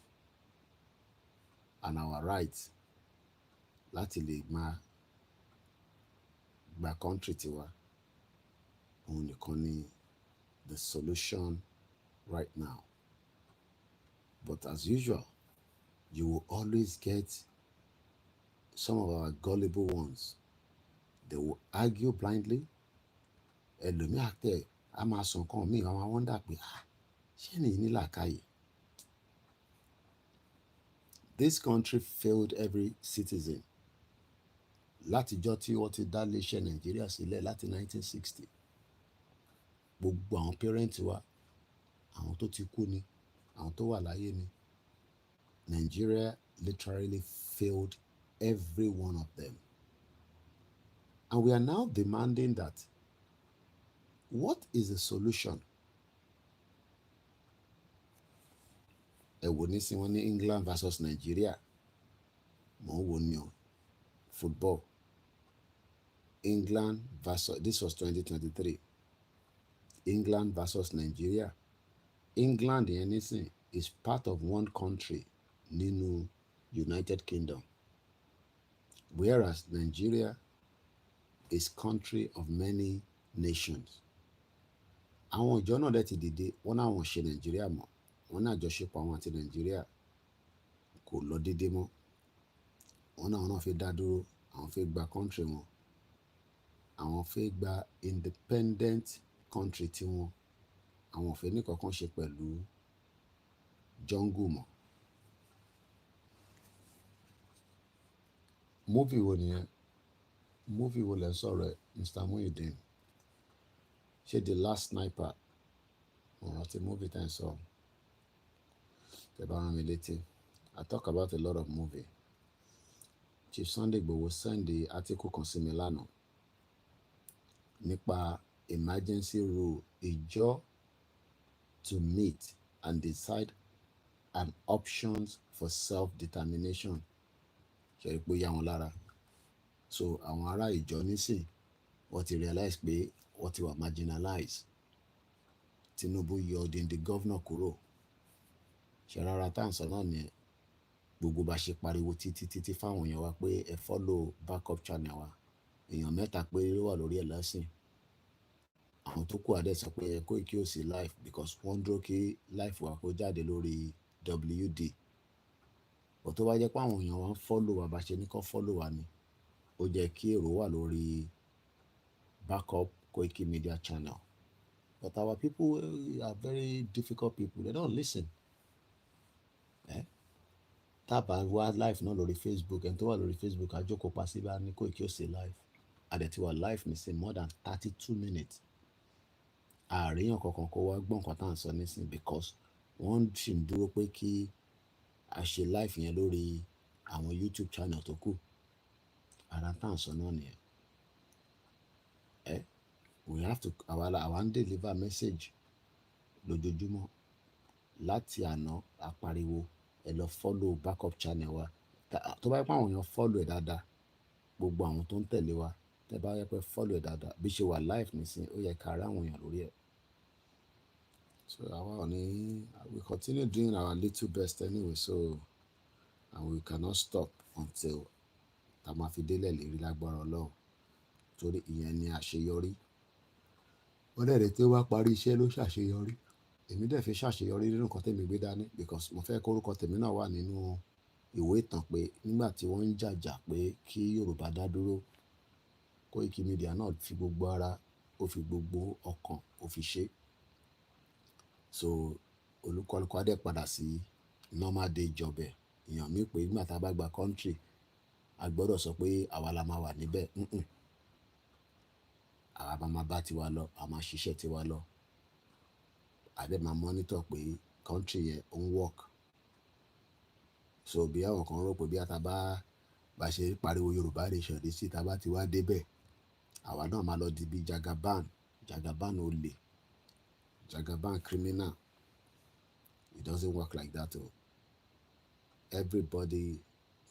and our rights láti lè máa gba country tiwa, òun nìkan ni the solution right now. But as usual, you will always get some of our gullible ones. They will argue blindly. Ẹlòmíì àtẹ a máa sọ nǹkan míì, àwọn àwọn wọ́ndà pé ṣé nìyí ní làákàyè. This country failed every citizen. Látijọ́ tí wọ́n ti dá iléeṣẹ́ Nàìjíríà sílẹ̀ láti 1960. Gbogbo àwọn parents wa, àwọn tó ti kú ni, àwọn tó wà láyé ni. Nigeria literally failed every one of them. And we are now demanding that, what is the solution? Ẹ wò ní sí wọn ní England versus Nigeria. Mo ń wò ní o. Football. England versus, this was 2023. England versus Nigeria. England yẹn nísìn is part of one country nínú United Kingdom, whereas Nigeria is country of many nations. Àwọn ìjọ náà dẹ̀ ti dìde, wọ́n náà wọ́n ṣe Nàìjíríà mọ́, wọ́n náà àjọṣepọ̀ àwọn àti Nàìjíríà kò lọ déédéé mọ́. Wọ́n náà fẹ́ dá dúró, àwọn fẹ́ gba country wọn, àwọn fẹ́ gba independent country tiwọn, àwọn fẹ́ ní kankan ṣe pẹ̀lú jungle mọ́. Movie wo nìyẹn? Movie wo lẹ sọ̀rọ̀ ẹ̀, Mr. Muhyiddin? Ṣé The Last Sniper? Mo rántí movie tá ẹ̀ sọ. Tẹ́ bá rán mi létí. I talk about a lot of movie. Chief Sunday Igboho send the article kan sí mi lánàá nípa emergency rule ìjọ to meet and decide an options for self-determination. Ṣé rí pé ó yá wọn lára? So àwọn ará ìjọ nísìn wọ́n ti realize pé wọ́n ti wà marginalized. Tinubu yọ odindi governor kúrò. Ṣé rárá tá à ń sọ náà nìyẹn? Gbogbo bá ṣe pariwo títí fáwọn èèyàn wa pé ẹ follow backup channel wa. Èèyàn mẹ́ta pé ló wà lórí ẹ̀ lásìn. Àwọn tó kù adé sọ pé ẹ Koiki ò sí live because wọ́n dúró kí live wa kó jáde lórí WD. But tó bá jẹ́ pé àwọn èèyàn wa ń follow wa bá ṣe ní kó follow wa ni, ó jẹ́ kí èrò wà lórí backup Koikimedia channel. But our people are very difficult people. They don't listen. Tábà wá live náà lórí Facebook, ẹni tó wà lórí Facebook àjókòó pa sí bá ní Koiki ò sí live. Àdẹ̀tí wà live nísìn more than 32 minutes. Àríyàn kankan kó wá gbọ́n nǹkan tá à ń sọ nísìn because wọ́n sì ń dúró pé kí a ṣe live yẹn lórí àwọn YouTube channel tó kù. Ara tá à ń sọ náà nìyẹn. We have to, àwa ń deliver message lójoojúmọ́. Láti àná àpariwo ẹ lọ follow backup channel wa. Tó bá yẹ pé àwọn èèyàn follow ẹ̀ dáadáa, gbogbo àwọn tó ń tẹ̀lé wa, tẹ́ bá yẹ pé follow ẹ̀ dáadáa, bí ṣe wà live nísìn, ó yẹ ká rí àwọn èèyàn lórí ẹ̀. So àwa ò ní, we continue doing our little best anyway, so and we cannot stop until tá máa fi délẹ̀ lérí lágbára Ọlọ́run. Torí ìyẹn ni àṣeyọrí. Ó dẹ̀rẹ̀ tí ó bá parí iṣẹ́ ló ṣàṣeyọrí. Èmi dẹ̀ fi ṣàṣeyọrí nínú nǹkan tèmi gbé dání because mo fẹ́ kó orúkọ tèmi náà wà nínú ìwé ìtàn pé nígbà tí wọ́n ń jàjà pé kí Yorùbá dá dúró, Koikimedia náà fi gbogbo ara, ó fi gbogbo ọkàn, ó fi ṣe. So olúkọlùkọ adé padà sí normal day job ẹ̀. Èèyàn mi pé nígbà tá a bá gba country, a gbọ́dọ̀ sọ pé àwa la máa wà níbẹ̀. Àwa máa bá tiwa lọ, a máa ṣiṣẹ́ tiwa lọ. Adé máa monitor pé country yẹn ó ń work. So bí àwọn kan rò pé bí a ta bá ṣe pariwo Yorùbá nation dé sí, tá bá ti wá débẹ̀, àwa náà máa lọ di bí Jagaban olè, Jagaban criminal. It doesn't work like that. Everybody,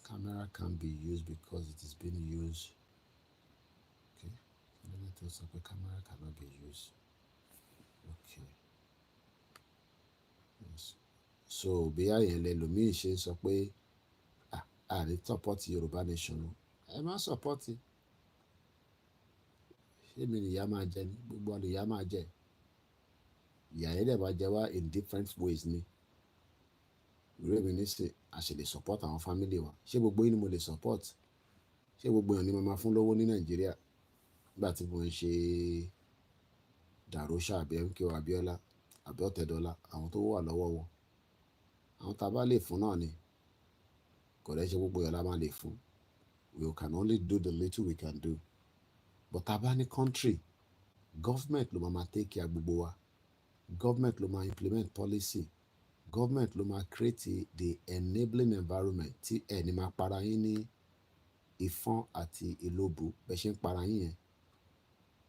camera can be used because it is being used. Okay, let me tell you, camera cannot be used. Okay. Yes. So bí àyẹn lẹ́lòmíì ṣe sọ pé àrí support Yorùbá nation, ẹ má support ṣé mi nìyá máa jẹ ní gbogbo ọ̀nà ìyá máa jẹ ìyá yẹn dẹ̀ máa jẹ wá in different ways ni ìrú èmi nísìn a sì lè support àwọn family wa ṣé gbogbo yín ni mo lè support ṣé gbogbo èèyàn ni mo máa fún lówó ní Nàìjíríà nígbà tí mo ń ṣe Dàróṣà àbí MKO Abíọ́lá àbí Ọ̀tẹ̀dọ́lá àwọn tó wà lọ́wọ́ wọn àwọn tá a bá lè fún náà ni kò dẹ̀ ṣe gbogbo èèyàn la máa lè fún we can only do the little we can do but tá a bá ní country government ló máa take care gbogbo wa government ló máa implement policy government ló máa create the enabling environment tí ẹ ní máa para yín ní ìfọ́n àti ìlóbù bẹ́ẹ̀ ṣe ń para yín yẹn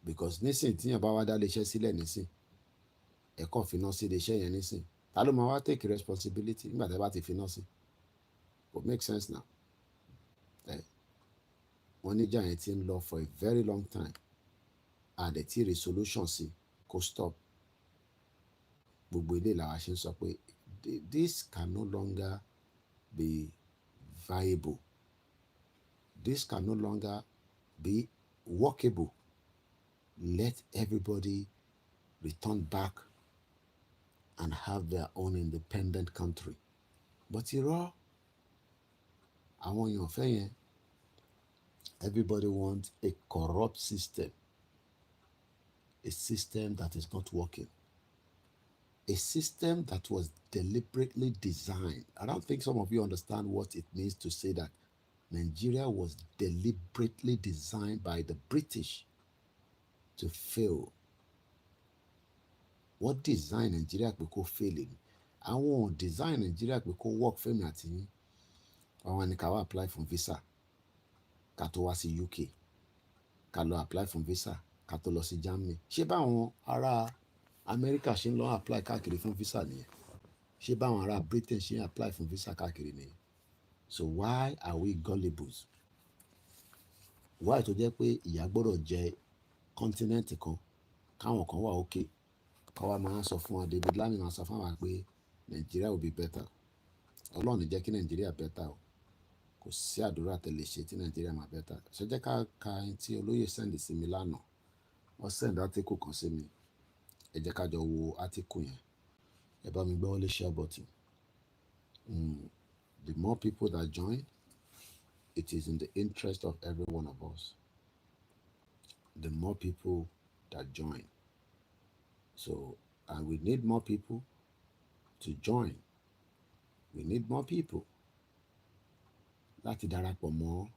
because nísìn tíyàn bá wá dá iléeṣẹ́ sílẹ̀ nísìn ẹ̀kọ́ finá sí iléeṣẹ́ yẹn nísìn ta ló máa wá take responsibility nígbà tí ẹ bá ti finá sí kò make sense now wọ́n níjà yẹn ti ń lọ for a very long time àdẹ̀ tí resolution sí kó stop gbogbo ilé làwa ṣe ń sọ pé this can no longer be viable this can no longer be workable let everybody return back and have their own independent country but irọ́ àwọn èèyàn fẹ́ yẹn everybody wants a corrupt system a system that is not working a system that was deliberately designed. I don't think some of you understand what it means to say that Nigeria was deliberately designed by the British to fail. What design Nigeria pé kó fail ni? Àwọn design Nigeria pé kó work fẹ́mi àti yín. Àwọn ni ká wá apply for visa ká tó wá sí UK. Ká lọ apply for visa ká tó lọ sí Germany. Ṣé báwọn ará America ṣe ń lọ apply káàkiri fún visa nìyẹn? Ṣé báwọn ará Britain ṣe ń apply fún visa káàkiri nìyẹn? So why are we gullibles? Why tó jẹ́ pé ìyà gbọ́dọ̀ jẹ continent kan káwọn kan wà okay káwa máa sọ fún wa David Lami máa sọ fún wa pé Nigeria will be better. Ọlọ́run ní jẹ́ kí Nigeria better o. Kò sí àdúrà tẹ̀lé ṣe tí Nigeria máa better. Ṣé jẹ́ ká ka ẹni tí olóyè send sí mi lánàá. Wọ́n send article kan sí mi. Ẹ jẹ́ ká jọ wo article yẹn. Ẹ bá mi gbọ́ wọlé share button. The more people that join, it is in the interest of every one of us. The more people that join. So, and we need more people to join. We need more people láti darapọ̀ mọ́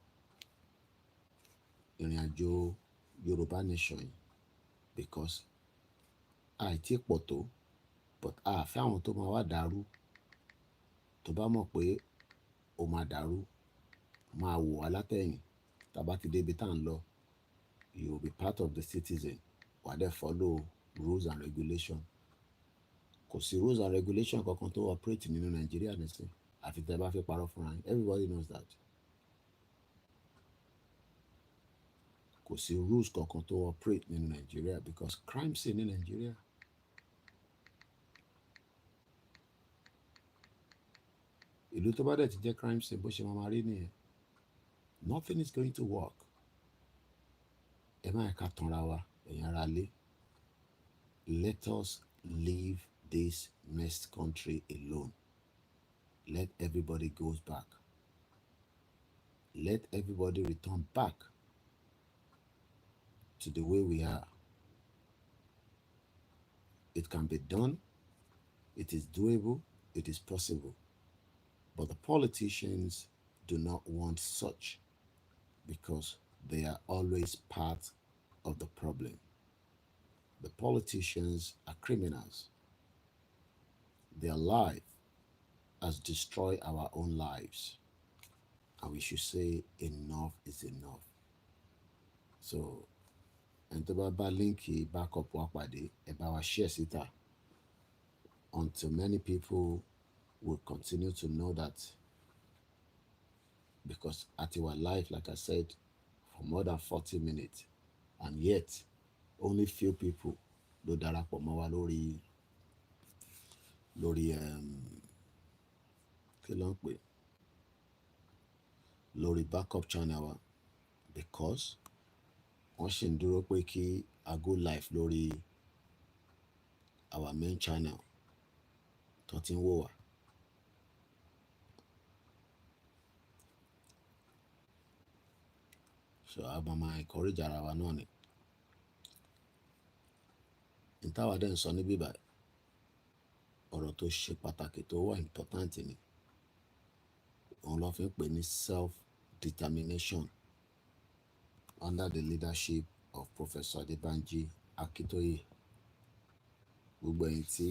ìrìn àjò Yorùbá nation because àìtí pọ̀ tó but a fẹ́ àwọn tó máa wá dàrú tó bá mọ̀ pé ó máa dàrú máa wò alátẹ̀yìn tàbá ti débi tá à ń lọ you will be part of the citizen wà dẹ̀ follow rules and regulation kò sí rules and regulation kankan tó operate nínú Nàìjíríà nìsín àfi tẹ́ bá fi parọ́ fúnra yín everybody knows that kò sí rules kankan tó operate nínú Nàìjíríà because crime scene ní Nàìjíríà ìlú tó bá dẹ̀ ti jẹ́ crime scene bó ṣe máa rí nìyẹn nothing is going to work ẹ má ẹ̀ka tanra wa ẹ̀yin ará lé let us leave this next country alone let everybody goes back let everybody return back to the way we are. It can be done, it is doable, it is possible. But the politicians do not want such because they are always part of the problem. The politicians are criminals. Their life has destroyed our own lives. And we should say enough is enough. So, and tó bá bá líǹkì backup wa pàdé ẹ bá wa share síta until many people will continue to know that because at our life like I said for more than 40 minutes and yet only few people ló darapọ̀ mọ́ wa lórí kí ló ń pè lórí backup channel wa because wọ́n sì ń dúró pé kí a go live lórí our main channel tó ti ń wò wá. So a máa encourage ara wa náà ni. Ìtawà dẹ̀ ń sọ ní bíbá ọ̀rọ̀ tó ṣe pàtàkì tó wà important ni. Òun ló fi ń pè ní self-determination under the leadership of Professor Adebanji Akintoye. Gbogbo ẹ̀yin tí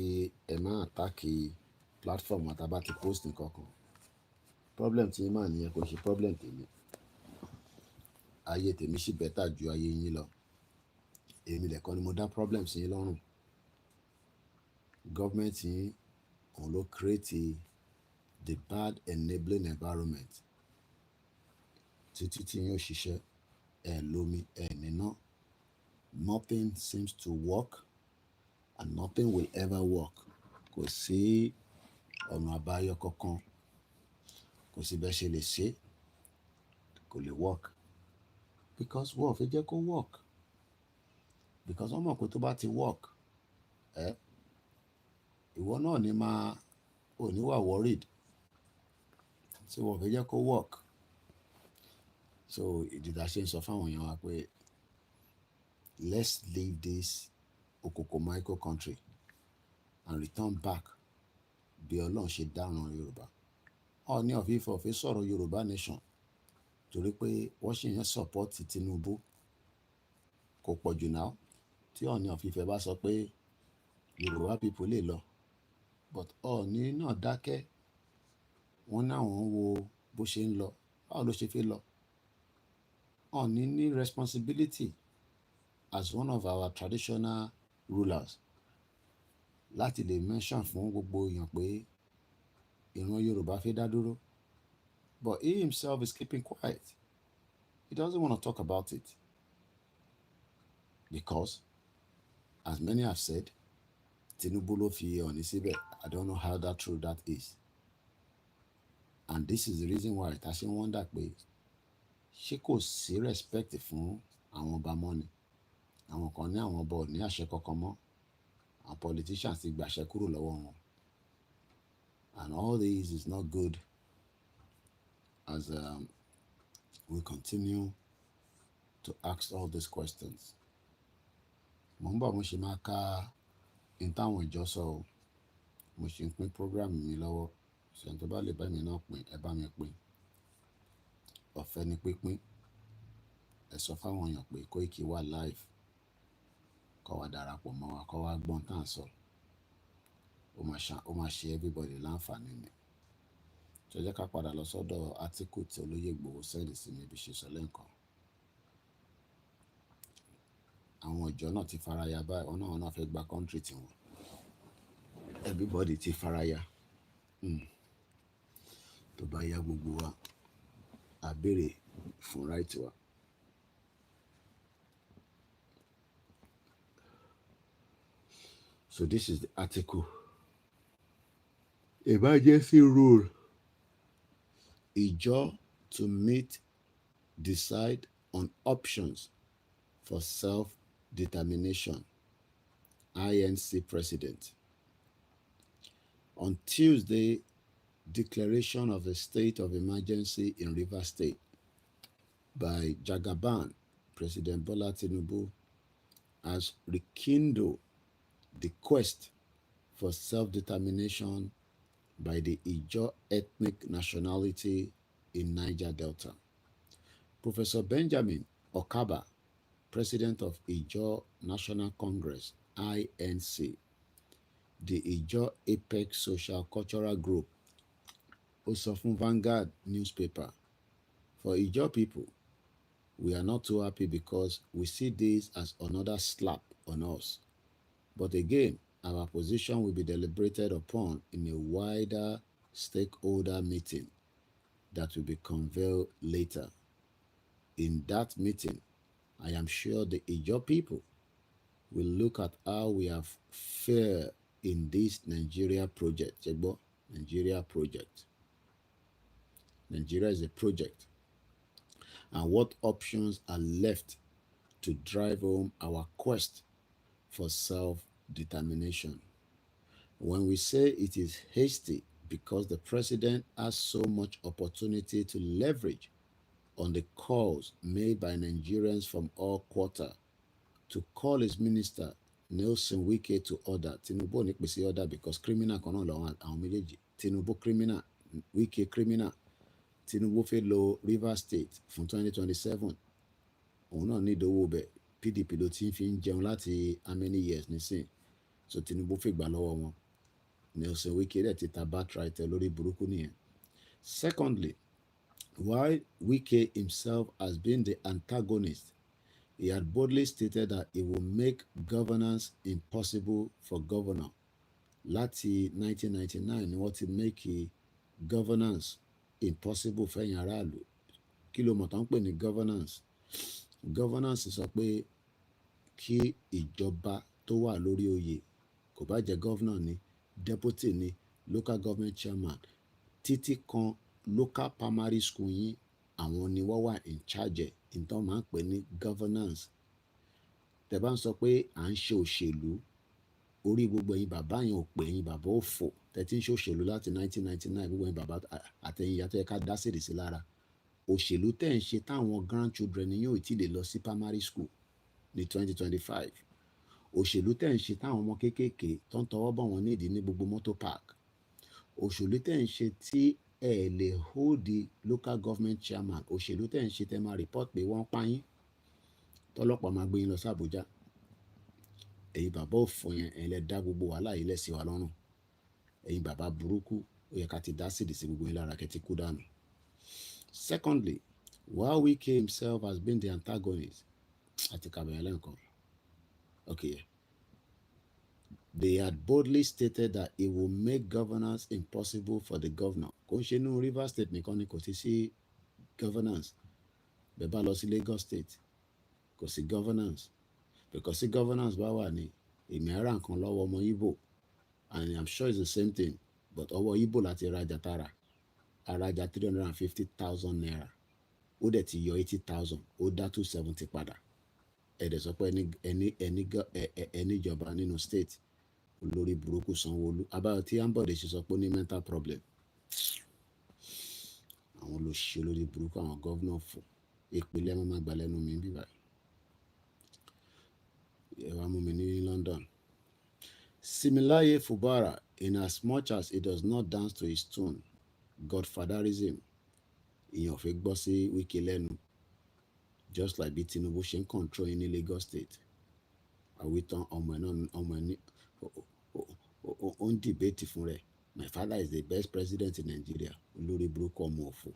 ẹ máa àtàkì platform àtàbá ti post nǹkan kan, problem tí yín máa nìyẹn kò ṣe problem tèmi. Ayé tèmi sì better ju ayé yín lọ. Èmi lẹ̀kọ́ ni mo dá problem sí yín lọ́rùn. Government yín òun ló create the bad enabling environment. Títí tí yín ò ṣiṣẹ́, ẹ lómi, ẹ níná. Nothing seems to work and nothing will ever work. Kò sí ọ̀nà àbáyọ kankan. Kò sí bẹ́ẹ̀ ṣe lè ṣe. Kò lè work. Because wọ́n ò fẹ́ jẹ́ kó work. Because wọ́n mọ̀ pé tó bá ti work, ìwọ náà ni ò ní wà worried. So wọ́n ò fẹ́ jẹ́ kó work. So ìdí tá a ṣe ń sọ fáwọn èèyàn wa pé let's leave this okoko-maiko country and return back bí Ọlọ́run ṣe dáràn Yorùbá. Ọọ̀ni of Ifẹ̀ ò fẹ́ sọ̀rọ̀ Yorùbá nation torí pé wọ́n ṣì ń support Tinubu. Kò pọ̀ jù náà tí Ọọ̀ni of Ifẹ̀ bá sọ pé Yorùbá people lè lọ, but Ọọ̀ni náà dákẹ́. Wọ́n náà wọ́n wo bó ṣe ń lọ. Báwo ló ṣe fẹ́ lọ? Ọọ̀ni ní responsibility as one of our traditional rulers láti lè mention fún gbogbo èèyàn pé ìran Yorùbá fẹ́ dá dúró. But he himself is keeping quiet. He doesn't want to talk about it. Because, as many have said, Tinubu ló fi Ọọ̀ni síbẹ̀. I don't know how that true that is. And this is the reason why ta ṣe ń wonder pé ṣé kò sí respect fún àwọn ọba mọ́ ni. Àwọn kan ní àwọn ọba ò ní àṣẹ kankan mọ́. Àwọn politicians ti gbàṣẹ kúrò lọ́wọ́ wọn. And all this is not good as we continue to ask all these questions. Mo ń bọ̀ mo ṣe máa ka in táwọn ìjọ sọ o. Mo ṣe ń pín program mi lọ́wọ́. Ṣé tó bá lè bá mi náà pín, ẹ bá mi pín. Ọ̀fẹ́ ni pínpín. Ẹ sọ fáwọn èèyàn pé Koiki wà live. Kó wá darapọ̀ mọ́ wa, kó wá gbọ́n tá à ń sọ. Ó máa ṣe everybody láǹfààní ni. Ṣé jẹ́ ká padà lọ sọ́dọ̀ átíkù tí olóyè Ìgbòho sẹ́ẹ̀lì sí mi bí ṣe sọ lẹ́ǹkan. Àwọn ìjọ náà ti faraya báyìí. Wọ́n náà fẹ́ gba country tiwọn. Everybody ti faraya. Tó bá yá gbogbo wa, a béèrè fún right wa. So this is the article. Emergency rule. Ìjọ to meet, decide on options for self-determination. INC President. On Tuesday, declaration of a state of emergency in Rivers State by Jagaban, President Bola Tinubu, has rekindled the quest for self-determination by the Ijaw ethnic nationality in Niger Delta. Professor Benjamin Okaba, President of Ijaw National Congress, INC, the Ijaw Apex Social Cultural Group, also from Vanguard newspaper, for Ijaw people, we are not too happy because we see this as another slap on us. But again, our position will be deliberated upon in a wider stakeholder meeting that will be convened later. In that meeting, I am sure the Ijaw people will look at how we have fared in this Nigeria project. Nigeria project. Nigeria is a project. and what options are left to drive home our quest for self-determination. When we say it is hasty because the president has so much opportunity to leverage on the calls made by Nigerians from all quarter to call his minister Nelson Wike to order. Tinubu ní pèsè order because criminal kan náà lọ́wọ́ àwọn méjèèjì. Tinubu criminal, Wike criminal. Tinubu fẹ́ lo Rivers State fún 2027. Òun náà ní ìdówó bẹ̀. PDP ló ti fi ń jẹun láti how many years nísìn. So Tinubu fẹ́ gbà lọ́wọ́ wọn. Nelson Wike dẹ̀ ti ta birthright lórí burúkú nìyẹn. Secondly, while Wike himself has been the antagonist, he had boldly stated that he will make governance impossible for governor. Láti 1999 ni wọ́n ti make governance impossible fẹ́yìn aráàlú. Kí ló mọ̀ tán pè ní governance? Governance sọ pé kí ìjọba tó wà lórí oyè, kò bá jẹ́ governor ni, deputy ni, local government chairman, títí kan local primary school yín, àwọn ni wọ́n wà in charge ìtàn máa ń pè ní governance. Tẹ́ bá ń sọ pé à ń ṣe òṣèlú, orí gbogbo ẹ̀yin bàbá yẹn ò pè ẹ̀yin bàbá òfò tẹ́tí ń ṣe òṣèlú láti 1999, gbogbo ẹ̀yin bàbá àtẹ̀yìn ìyá tó yẹ ká dá sèrè sí lára. Òṣèlú tẹ́ ń ṣe táwọn grandchildren ni yóò tí lè lọ sí primary school ní 2025. Òṣèlú tẹ́ ń ṣe táwọn ọmọ kéékèèké tó ń tọwọ́ bọ̀ wọ́n nídìí ní gbogbo motor park. Òṣèlú tẹ́ ń ṣe tí ẹ lè hold the local government chairman. Òṣèlú tẹ́ ń ṣe tẹ́ máa report pé wọ́n pa yín, tọ́lọ́pàá máa gbé yín lọ sí Àbújá. Ẹ̀yin bàbá òfò yẹn, ẹ̀yin lẹ dá gbogbo wàhálà yìí lẹ̀ sí wa lọ́rùn. Ẹ̀yin bàbá burúkú, ó yẹ ká ti dá sídìí sí gbogbo yín lára kẹ́ ti kú dànù. Secondly, while Wike himself has been the antagonist, àti kàbẹ̀yẹ lẹ́ǹkan. Okay. They had boldly stated that it will make governance impossible for the governor. Kò ń ṣe inú Rivers State nìkan ni kò ti sí governance. Bẹ́ẹ̀ bá lọ sí Lagos State, kò sí governance. Because sí governance bá wà ní èmi ara nǹkan lọ́wọ́ ọmọ Igbo, and I'm sure it's the same thing, but ọwọ́ Igbo láti rajà tara. Arajà 350,000 naira. Ó dẹ̀ ti yọ 80,000, ó dá 270 padà. Ẹ̀dẹ̀ sọ pé ẹni ìjọba nínú state olórí burúkú Sanwó-Olú. Abáyọ tí Ambode ṣe sọ pé ó ní mental problem. Àwọn olóṣèlú olórí burúkú, àwọn gọ́vnà fò. Ìpínlẹ̀ mọ́ máa gbà lẹ́nu mi bí báyìí. Ẹ wá mú mi ní London. Similaye Fubara, in as much as he does not dance to his tune, godfatherism, ìyẹn ò fẹ́ gbọ́ sí Wike lẹ́nu. Just like bí Tinubu ṣe ń control ní Lagos State. Àwítán ọmọ ẹ̀ náà, ọmọ ẹ̀ ní ó ń debate fún rẹ̀. My father is the best president in Nigeria. Olórí burúkú ọmọ òfò.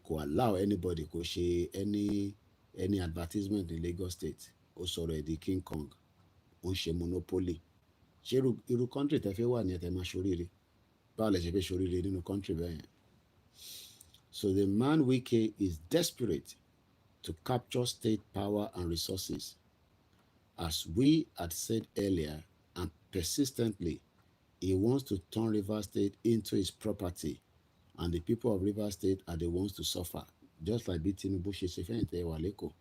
Kò allow anybody kò ṣe any advertisement in Lagos State. Ó sọ̀rọ̀ ẹ̀ di King Kong. Ó ń ṣe monopoly. Ṣé irú country tẹ́ fẹ́ wà ní ẹ̀tẹ̀ máa ṣoríire? Báwo lẹ ṣe fẹ́ ṣoríire nínú country bẹ́ẹ̀ yẹn? So the man Wike is desperate to capture state power and resources. As we had said earlier, and persistently, he wants to turn Rivers State into his property, and the people of Rivers State are the ones to suffer. Just like bí Tinubu ṣe ṣe fẹ́yìntì ẹwà lẹ́kọ̀ọ́.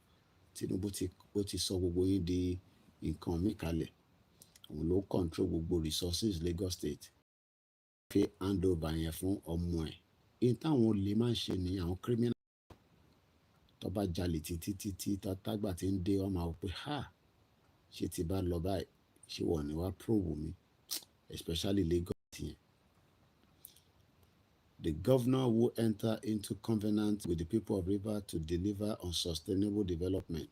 Tinubu ti sọ gbogbo yín di nǹkan mí kalẹ̀. Òun ló control gbogbo resources Lagos State. Fi hand over yẹn fún ọmọ ẹ̀. In táwọn olè máa ń ṣe ní àwọn criminal tó bá jalè títí tágbà tí ń dé, wọ́n máa wò pé ṣé ti bá lọ báyìí, ṣé wọ́n ní wá probe mi, especially Lagos yẹn. The governor who enter into covenant with the people of Rivers to deliver on sustainable development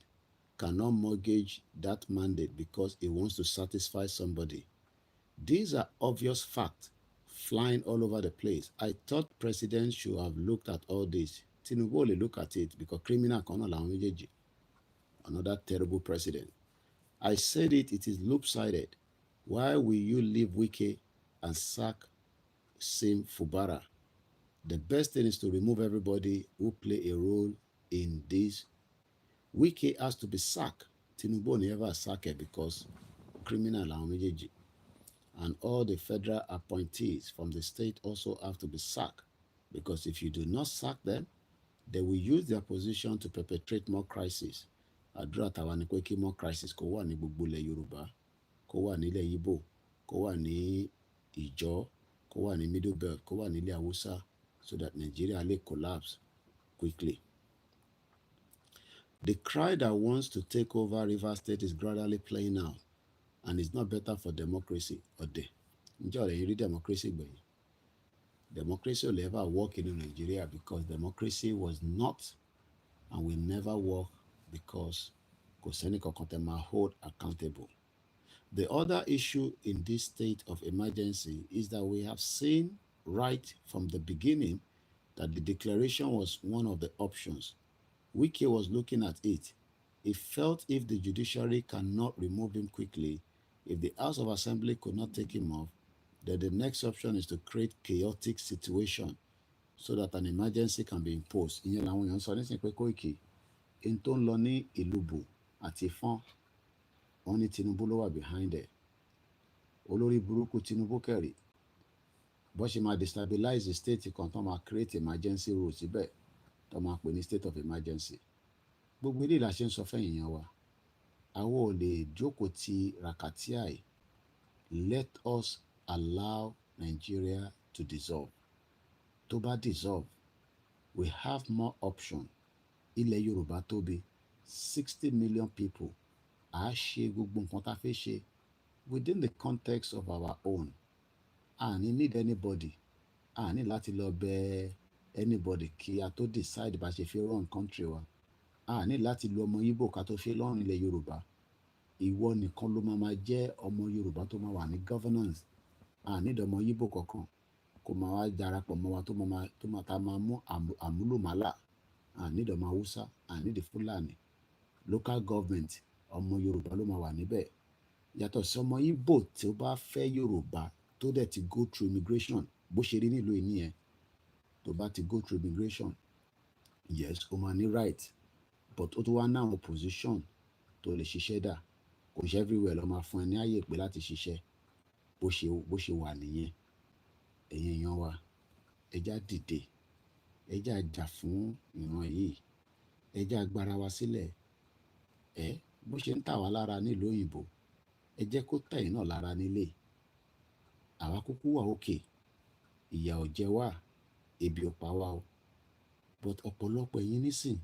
cannot mortgage that mandate because he wants to satisfy somebody. These are obvious facts flying all over the place. I thought president should have looked at all this. Tinubu only look at it because criminal kan náà làwọn méjèèjì. Another terrible president. I said it is lopsided. Why will you leave Wike and sack Sim Fubara? The best thing is to remove everybody who play a role in this. Wike has to be sacked. Tinubu never sack it because criminal làwọn méjèèjì. And all the federal appointees from the state also have to be sacked, because if you do not sack them, They will use their position to perpetrate more crisis. Àdúrà tàwa ni pé kí more crisis kó wà ní gbogbo ilẹ̀ Yorùbá, kó wà nílẹ̀ Ìgbò, kó wà ní Ìjọ, kó wà ní Middle Belt, kó wà nílẹ̀ Haúsá, so that Nigeria will collapse quickly. The cry that wants to take over Rivers State is gradually playing out, and it's not better for democracy. Ǹjẹ́ ọ̀rẹ́ yìí rí democracy gbẹ̀yìn? Democracy will never work in Nigeria because democracy was not and will never work because kò sẹ́ni kankan tẹ́ máa hold accountable. The other issue in this state of emergency is that we have seen right from the beginning that the declaration was one of the options. Wike was looking at it. He felt if the judiciary cannot remove him quickly, if the House of Assembly could not take him off, then the next option is to create chaotic situation so that an emergency can be imposed. Ìyẹn làwọn èèyàn sọ nísìnyí pé Koiki in tó ń lọ ní Ìlúbù àti Ìfọ̀n, wọ́n ní Tinubu ló wà behind it. Olórí burúkú Tinubu kẹ̀rì bó ṣe máa destabilize the state kan tó máa create emergency rule síbẹ̀ tó máa pè ní state of emergency. Gbogbo ilé la ṣe ń sọ fẹ́yìn yẹn wa, àwọn ò lè jókòó ti rakatia yìí. Let us allow Nigeria to dissolve. Tó bá dissolve, we have more option. Ilẹ̀ Yorùbá tóbi 60 million people. À á ṣe gbogbo nǹkan tá a fẹ́ ṣe within the context of our own. A ní need anybody. A ní láti lọ bẹ anybody kí a tó decide bá ṣe fi run country wa. A ní láti lo ọmọ Ìgbò ká tó fi lọ́rùn ilẹ̀ Yorùbá. Ìwọ nìkan ló máa jẹ́ ọmọ Yorùbá tó máa wà ní governance. A ní ọmọ Ìgbò kankan kó máa wá darapọ̀ mọ́ wa tó máa ta máa mú àmúlòmálà. A ní ọmọ Haúsá, a ní the Fúlàní. Local government ọmọ Yorùbá ló máa wà níbẹ̀. Yàtọ̀ sí ọmọ Ìgbò tí ó bá fẹ́ Yorùbá tó dẹ̀ ti go through immigration bó ṣe rí nílùú ìní yẹn. Tó bá ti go through immigration, yes, ó máa ní right, but ó tó wá náà opposition tó lè ṣiṣẹ́ dà. Kò ṣe everywhere ló máa fún ẹ ní àyè pé láti ṣiṣẹ́ bó ṣe wà nìyẹn. Ẹ̀yin èèyàn wa, ẹ já dìde, ẹ já jà fún ìran yìí, ẹ já agbára wa sílẹ̀. Bó ṣe ń tà wá lára nílùú òyìnbó, ẹ jẹ́ kó tẹ̀ yín náà lára nílé. Àwa kúkú wà òkè, ìyà ò jẹ wá, ebi ò pa wá o. But ọ̀pọ̀lọpọ̀ ẹ̀yin nísìn,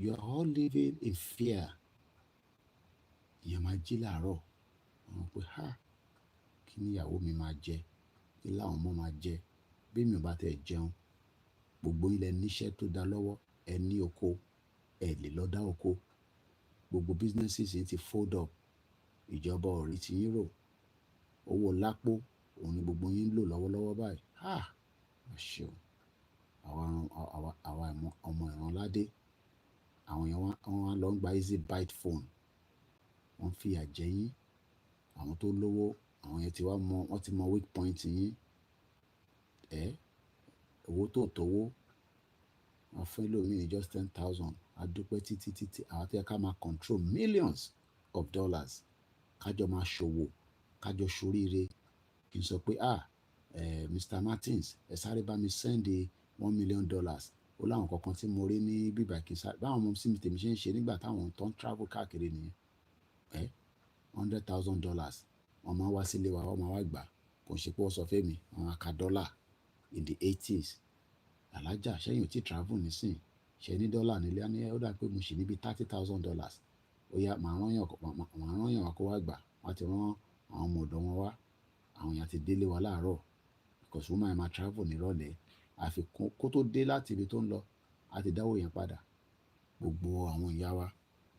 you are all living in fear. Ìyẹn máa jí láàárọ̀, àwọn pé kí ni ìyàwó mi máa jẹ, kí láwọn ọmọ máa jẹ, bí mi ò bá tẹ̀ jẹun. Gbogbo ilẹ̀ níṣẹ́ tó dá lọ́wọ́, ẹ ní oko, ẹ lè lọ dá oko. Gbogbo businesses yìí ti fold up. Ìjọba ò rí ti yín rò. Owó lápò òun ni gbogbo yín ń lò lọ́wọ́lọ́wọ́ báyìí. Ṣé o, àwa ọmọ ìrànládé, àwọn èèyàn wọn lọ ń gba easy bite phone. Wọ́n fìyà jẹ yín. Àwọn tó lówó, àwọn yẹn wọ́n ti mọ weak point yín. Owó tó tówó, wọ́n fún ẹlòmíì ní just 10,000. A dúpẹ́ títí. Àwọn tó yẹ ká máa control millions of dollars. Kájọ máa ṣòwò, kájọ ṣoríire. Kì í sọ pé Mr. Martins, ẹ sáré bá mi send $1 million. Ó láwọn kankan tí mo rí ní bíbá kì í sáré. Báwọn ọmọ sí mi tèmi ṣe ń ṣe nígbà táwọn tó ń travel káàkiri nìyẹn. $100,000 wọ́n máa wá sílé wa, wọ́n máa wá gbà. Kò ṣe pé wọ́n sọ fẹ́ mi, wọ́n á ka dọ́là in the 80s. Alájà ṣẹ́yìn ò tí travel nísìn. Ṣe ní dọ́là nílé á ní ó dà pé mo ṣì níbi $30,000. Ó yá, màá rán yàn wá kó wá gbà. Wọ́n ti rán àwọn ọmọ ọ̀dọ́ wọn wá. Àwọn èèyàn ti délé wa láàárọ̀. Because woman máa travel nírọ̀lẹ́. Àfi kó tó dé láti ibi tó ń lọ, a ti dáwó yẹn padà. Gbogbo àwọn ìyá wa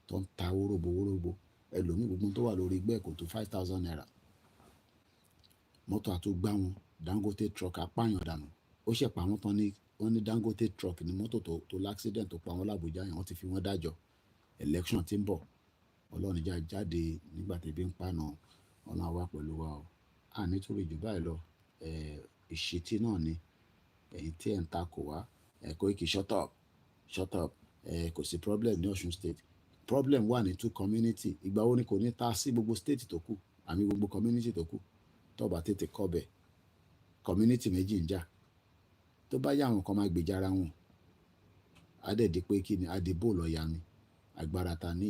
tó ń ta wóróbo. Ẹlòmíì gbogbo tó wà lórí igbẹ́ kò tó 5,000 naira. Mọ́tò àtúgbà wọn, Dangote truck apáyàn dànù. Ó ṣẹ̀ pa wọ́n tán ní wọ́n ní Dangote truck ní mọ́tò tó l'accident tó pa wọ́n l'Àbújá yẹn. Wọ́n ti fi wọ́n dájọ́. Election ti ń bọ̀. Ọlọ́run já jáde nígbà tí ebi ń pààyàn. Ọlọ́run wà pẹ̀lú wa o. Nítorí jù báyìí lọ, ìṣítí náà ni ẹ̀yin tí ẹ̀ ń takò wá. Koiki shut up. Kò sí problem ní Ọ̀ṣun state. Problem wà ní 2 community. Ìgbà wo ni kò ní ta sí gbogbo state tó kù, àmì gbogbo community tó kù. Tó bá tètè kọ́ bẹ̀, community méjì ń jà. Tó bá yá àwọn kan máa gbèjà ara wọn. adẹ́ẹ̀dí pé kí ni adìbò lọ́ọ̀yà ni agbára ta ní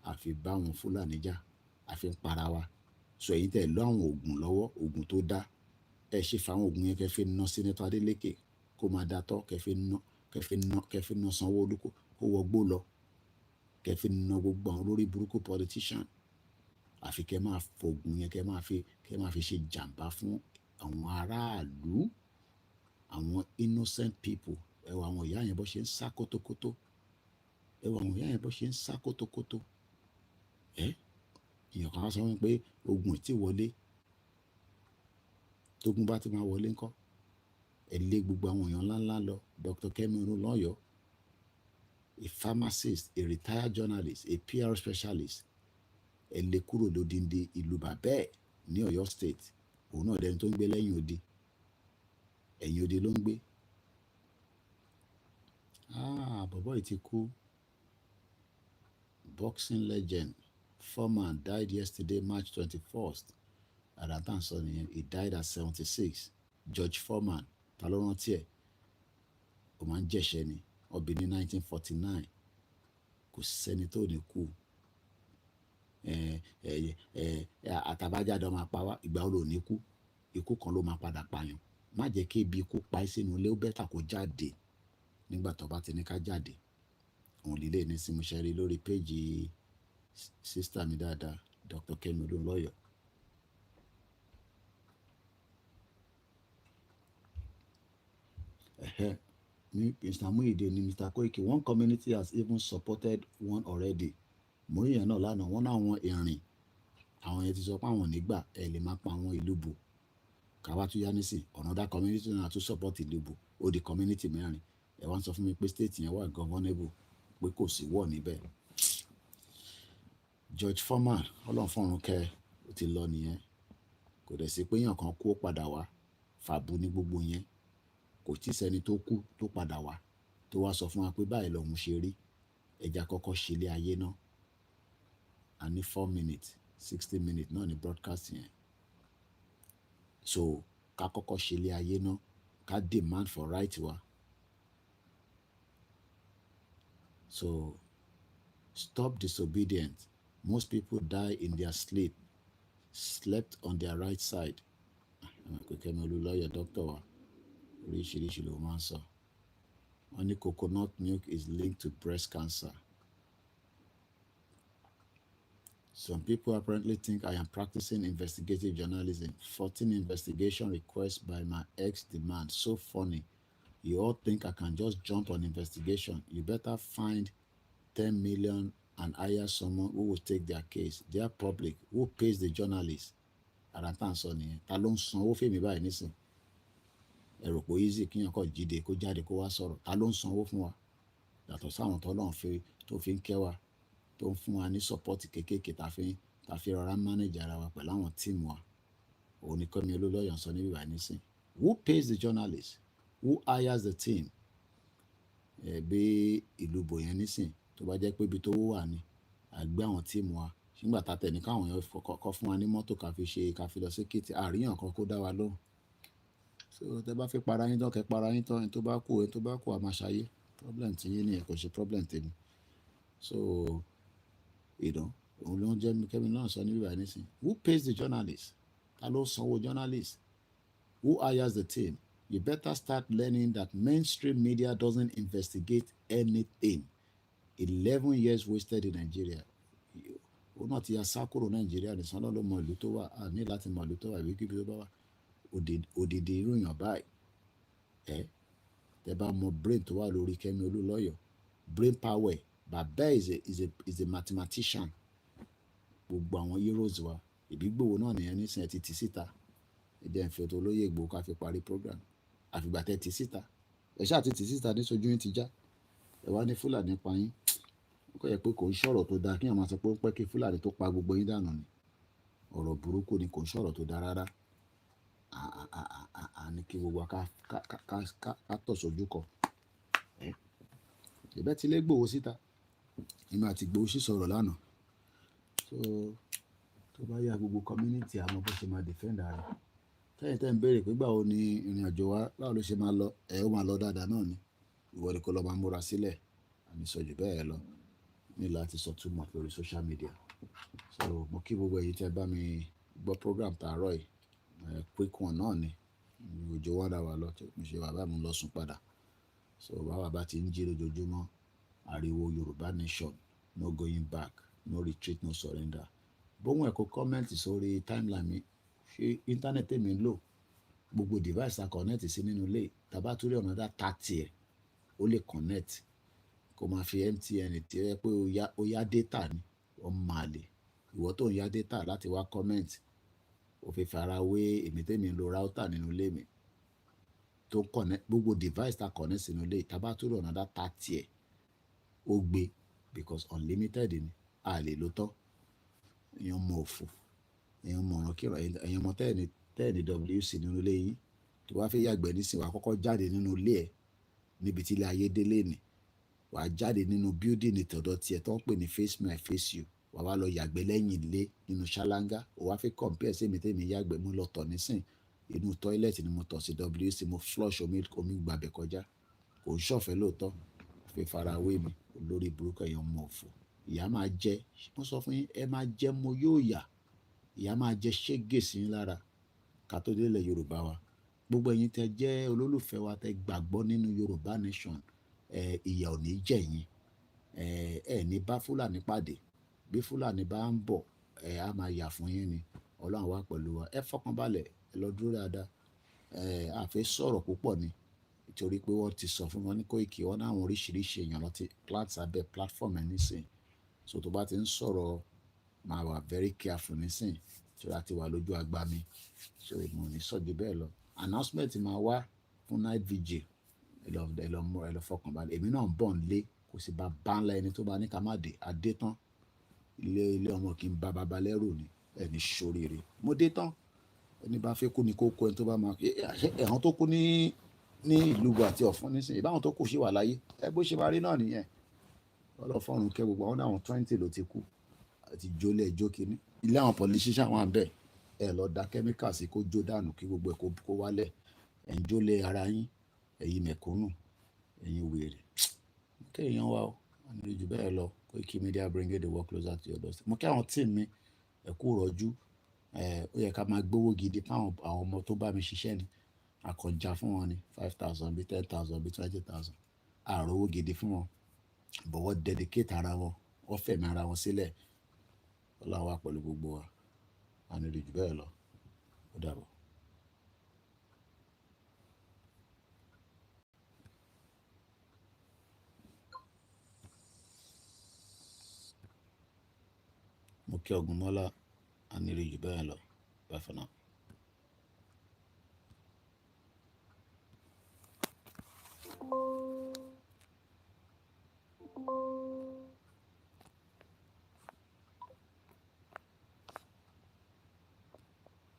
àfi bá wọn Fúlàní jà àfi ń para wa. So èyí tẹ̀ lọ àwọn oògùn lọ́wọ́ oògùn tó dá ẹ ṣe fáwọn oògùn yẹn kẹfì ná Sẹ́nẹ́tọ̀ Adélékè kó máa da tọ́ kẹfì ná Sanwó-Olú kó wọgbó lọ kẹfì ná gbogbo àwọn olórí burúkú politician àfi kẹ máa fògùn yẹn kẹ máa fi ṣe jàǹbá fún àwọn aráàlú àwọn innocent people. Ẹ wọ àwọn ìyá yẹn bó ṣe ń sá kótókótó ẹ wọ àwọn ìyá yẹn bó ṣe ń sá kótókótó èèyàn kan á sọ pé ogun ìtì wọlé tógun bá ti máa wọlé ńkọ́ ẹ lé gbogbo àwọn èèyàn ńláńlá lọ. Dr. Kemi Olunloyo, a pharmacist, a retired journalist, a PR specialist, ẹ lé kúrò lódìndí ìlú bàbá ẹ̀ ní Ọ̀yọ́ state. Òun náà dẹni tó ń gbé lẹ́yìn odi ẹ̀yìn odi ló ń gbé. Bọ̀bọ́ yìí ti kú. Boxing legend Foreman died yesterday March 21st. Àdàtà ń sọ nìyẹn, he died at 76. George Foreman ta ló rántí ẹ̀ ó máa ń jẹ̀ṣẹ́ ni ọbí ní 1949 kò sẹ́ni tó ní kú. Àtàbájáde ọmọ apá wa ìgbà wo ló ní kú ikú kan ló máa padà pààyàn. Má jẹ́ kí ibi ikú pa ẹ́ sínú ilé ó bẹ́tà kó jáde nígbà tó bá ti ní ká jáde. Òun lílé ní simusẹ́rí lórí péjì sísítà mi dáadáa Dr. Kemi Olunloyo. Mr. Muide ni Mr. Koiki, one community has even supported one already. Mo rí yẹn náà lánàá wọ́n náà wọn ìrìn àwọn yẹn ti sọ pé àwọn nígbà ẹ lè máa pa àwọn ìlú bò káwá tún yá nísìn another community náà tún support ìlú bò ó di community mẹ́rin ẹ wá ń sọ fún mi pé state yẹn wà governable pé kò sí wọ̀ níbẹ̀. George Foreman ọlọ́nfọ̀rún kẹ́ ó ti lọ nìyẹn kò dẹ̀ sí pé èèyàn kan kú ó padà wá fàbú ní gbogbo yẹn kò tí sẹ́ni tó kú tó padà wá tó wá sọ fún wa pé báyìí lòun ṣe rí ẹja kọ́kọ́ ṣe ilé ayé náà a ní 4 minutes 60 minutes náà ní broadcast yẹn so ká kọ́kọ́ ṣe ilé ayé náà ká demand for right wa so stop disobedience. Most people die in their slept on their right side. Koikimedia Olunloyo doctor wa oríṣiríṣi ló máa ń sọ wọ́n ní coconut milk is linked to breast cancer. Some people apparently think I am practicing investigative journalism. 14 investigation requests by my ex demand. So funny. You all think I can just jump on investigation. You better find 10 million and hire someone who will take their case. They are public. Who pays the journalist? Àràtà ń sọ nìyẹn. Ta ló ń sanwó fèmí báyìí nísìn? Ẹ̀rọ kò easy kíyàn kọ́ jíde kó jáde kó wá sọ̀rọ̀. Ta ló ń sanwó fún wa? Yàtọ̀ sáwọn tọ́lọ́run tó fi ń kẹ́ wa tó ń fún wa ní support kéékèèké ta fi rọra manage ara wa pẹ̀lú àwọn tíìmù wa. Òun ni Kemi Olunloyo sọ níbí báyìí nísìn. Who pays the journalist? Who hires the team? Bí ìlú bò yẹn nísìn tó bá jẹ́ pé ibi tó wà ní àgbẹ̀ àwọn tíìmù wa nígbà tá tẹ̀ ní káwọn èèyàn kọ́kọ́ fún wa ní mọ́tò ká fi lọ sí kìtì àríyàn kan kó dá wa lóhùn. So tẹ bá fi para yín tán kẹ para yín tán ẹni tó bá kú a máa ṣayé problem tí yín nìyẹn kò ṣe problem tèmi. So òun ló ń jẹ́ Kemi náà sọ níbí báyìí nísìn. Who pays the journalist? Ta ló sanwó journalist? Who hires the team? You better start learning that mainstream media doesn't investigate anything. 11 years wasted in Nigeria. Ó náà ti ya sákòrò Nàìjíríà nìsan lọ́lọ́ mọ ìlú tó wà á ní láti mọ ìlú tó wà ìwé kíbi tó bá wà òdìdí irú èèyàn báyìí tẹ bá mọ brain tó wà lórí Kemi Olunloyo brain power bàbá is a mathematician. Gbogbo àwọn heroes wa ìbígbòho náà nìyẹn nísìnyẹn ti tì síta ẹ̀jẹ̀ ìfẹ́ tó lóye Ìgbòho ká fi parí program àfìgbà tẹ́ ti síta ẹ̀ ṣáà ti tì síta ní sojú yín ti já ẹ̀ wá ní Fúlàní pa yín ó kọ́ yẹ pé kò ń ṣọ̀rọ̀ tó dáa kí àwọn máa sọ pé ó pẹ́ kí Fúlàní tó pa gbogbo yín dànù ni ọ̀rọ̀ burúkú ni kò ń ṣọ̀rọ̀ tó dáa rárá ní kí gbogbo ká tọ̀ sójú kọ ìbẹ́ ti lé Ìgbòho síta ìmọ̀ àti Ìgbòho sì sọ̀rọ̀ lánàá so tó bá yá gbogbo community àmọ́ bó ṣe máa defend ara tẹ́ ń béèrè pé báwo ni ìrìn àjò wa báwo ló ṣe máa lọ ó máa lọ dáadáa náà ni ìwọ ni kó lọ máa múra sílẹ̀ àmì sọ jù bẹ́ẹ̀ lọ ní láti sọ too much lórí social media. So mo kí gbogbo èyí tẹ́ bá mi gbọ́ program tààrọ̀ yìí, quick one náà ni òjò wọ́n dá wa lọ tí mo ṣe bàbá mi lọ sùn padà. So bàbá bá ti ń jí lójoojúmọ́ ariwo Yorùbá nation, no going back, no retreat, no surrender. Bóhùn ẹ̀kọ́ kọ́mẹ́ǹtì sórí timeline mi, ṣé íńtánẹ́ẹ̀tì mi ń lò gbogbo device ta connect sí nínú ilé tàbá torí ọ̀nà dá 30 ẹ̀ ó lè connect kó máa fi MTN tí ó yẹ pé ó yá data ni ó máa lè ìwọ tó ń yá data láti wá comment ó fi fara wé èmi tèmi ń lo router nínú ilé mi tó connect gbogbo device ta connect sínú ilé tàbá torí ọ̀nà dá 30 ẹ̀ ó gbé because unlimited ni a lè lò tán. Èèyàn mọ òfò èèyàn mọ ọ̀ràn kíran èèyàn mọ tẹ́ẹ̀nì WC nínú ilé yìí tó wá fẹ́ yàgbẹ́ nísìnyí wàá kọ́kọ́ jáde nínú ilé ẹ̀ níbi tí ilé ayé délé ni wàá jáde nínú building ìtọ̀dọ̀ tiẹ̀ tó ń pè ní face me I face you wàá wá lọ yàgbẹ́ lẹ́yìn ilé nínú ṣáláńgá ó wá fẹ́ compare sí èmi tèmi yàgbẹ́ mú lọ tọ̀ nísìn inú toilet ni mo tọ̀ sí WC mo flush omi gbàbẹ̀ kọjá kò ń ṣọ̀fẹ́ lóòótọ́ fi fara wé mi olórí burúkú èèyàn mọ òfò ìyá máa jẹ mo sọ fún yín ẹ máa jẹ mo yóò yà ìyá máa jẹ ṣégè sí yín lára ká tó délẹ̀ Yorùbá wa gbogbo ẹ̀yin tẹ́ jẹ́ olólùfẹ́ wa tẹ́ gbàgbọ́ nínú Yorùbá nation ìyà ò ní jẹ yín ẹ ní bá Fúlàní pàdé bí Fúlàní bá ń bọ̀ á máa yà fún yín ni Ọlọ́run wà pẹ̀lú wa ẹ fọkàn balẹ̀ ẹ lọ dúró dáadáa àfẹ́ sọ̀rọ̀ púpọ̀ ni nítorí pé wọ́n ti sọ fún wọn ní Koiki wọn náà oríṣiríṣi èèyàn láti plant abẹ́ platform ẹ̀ nísìn so tó bá ti ń sọ̀rọ̀ máa wà very careful nísìn tí wọ́n ti wà lójú àgbà mi so mo ní sọ́jú bẹ́ẹ̀ lọ announcement máa wá fún night vigil ẹ lọ fọkàn balẹ̀ èmi náà ń bọ̀ nílé kò sì bá ńlá ẹni tó bá ní ká má dé adé tán ilé ọmọ kì í bá baba lẹ́rù ni ẹni ṣoríire mo dé tán ẹni bá fẹ́ kú ni kó kó ẹni tó bá máa ẹ̀hán tó kú ní ìlú àti Ọ̀fun nísìnyí ìbáwọn tó kù sí wà láyé ẹ bó ṣe máa rí náà nìyẹn ọlọ́fọ́run kẹ́ gbogbo àwọn náà 20 ló ti kú àti jólẹ̀ ẹjọ́ kínní ilé àwọn politician wà ń bẹ̀ ẹ lọ da kẹ́míkà sí kó jó dànù kí gbogbo ẹ̀ kó wálẹ̀ ẹ̀ ń jólẹ̀ ara yín ẹ̀yin mẹ̀kúnnù ẹ̀yin wèrè kéèyàn wá o wọn ní jù bẹ́ẹ̀ lọ Koikimedia bring the work closer to your doorstep mo kí àwọn tíì mi ẹ kú rọ́jú ó yẹ ká máa gbówó gidi fáwọn àwọn ọmọ tó bá mi ṣiṣẹ́ ni àkànjá fún wọn ni 5,000 bí 10,000 bí 20,000 àròwó gidi fún wọn bọ̀wọ́ dedicate ara wọn wọ́n fẹ̀mí ara wọn sílẹ̀ Ọlọ́run wà pẹ̀lú gbogbo wa a ní jù bẹ́ẹ̀ lọ ó dàbọ̀. mo kí Ògúnmọ́lá a ní jù bẹ́ẹ̀ lọ bye for now.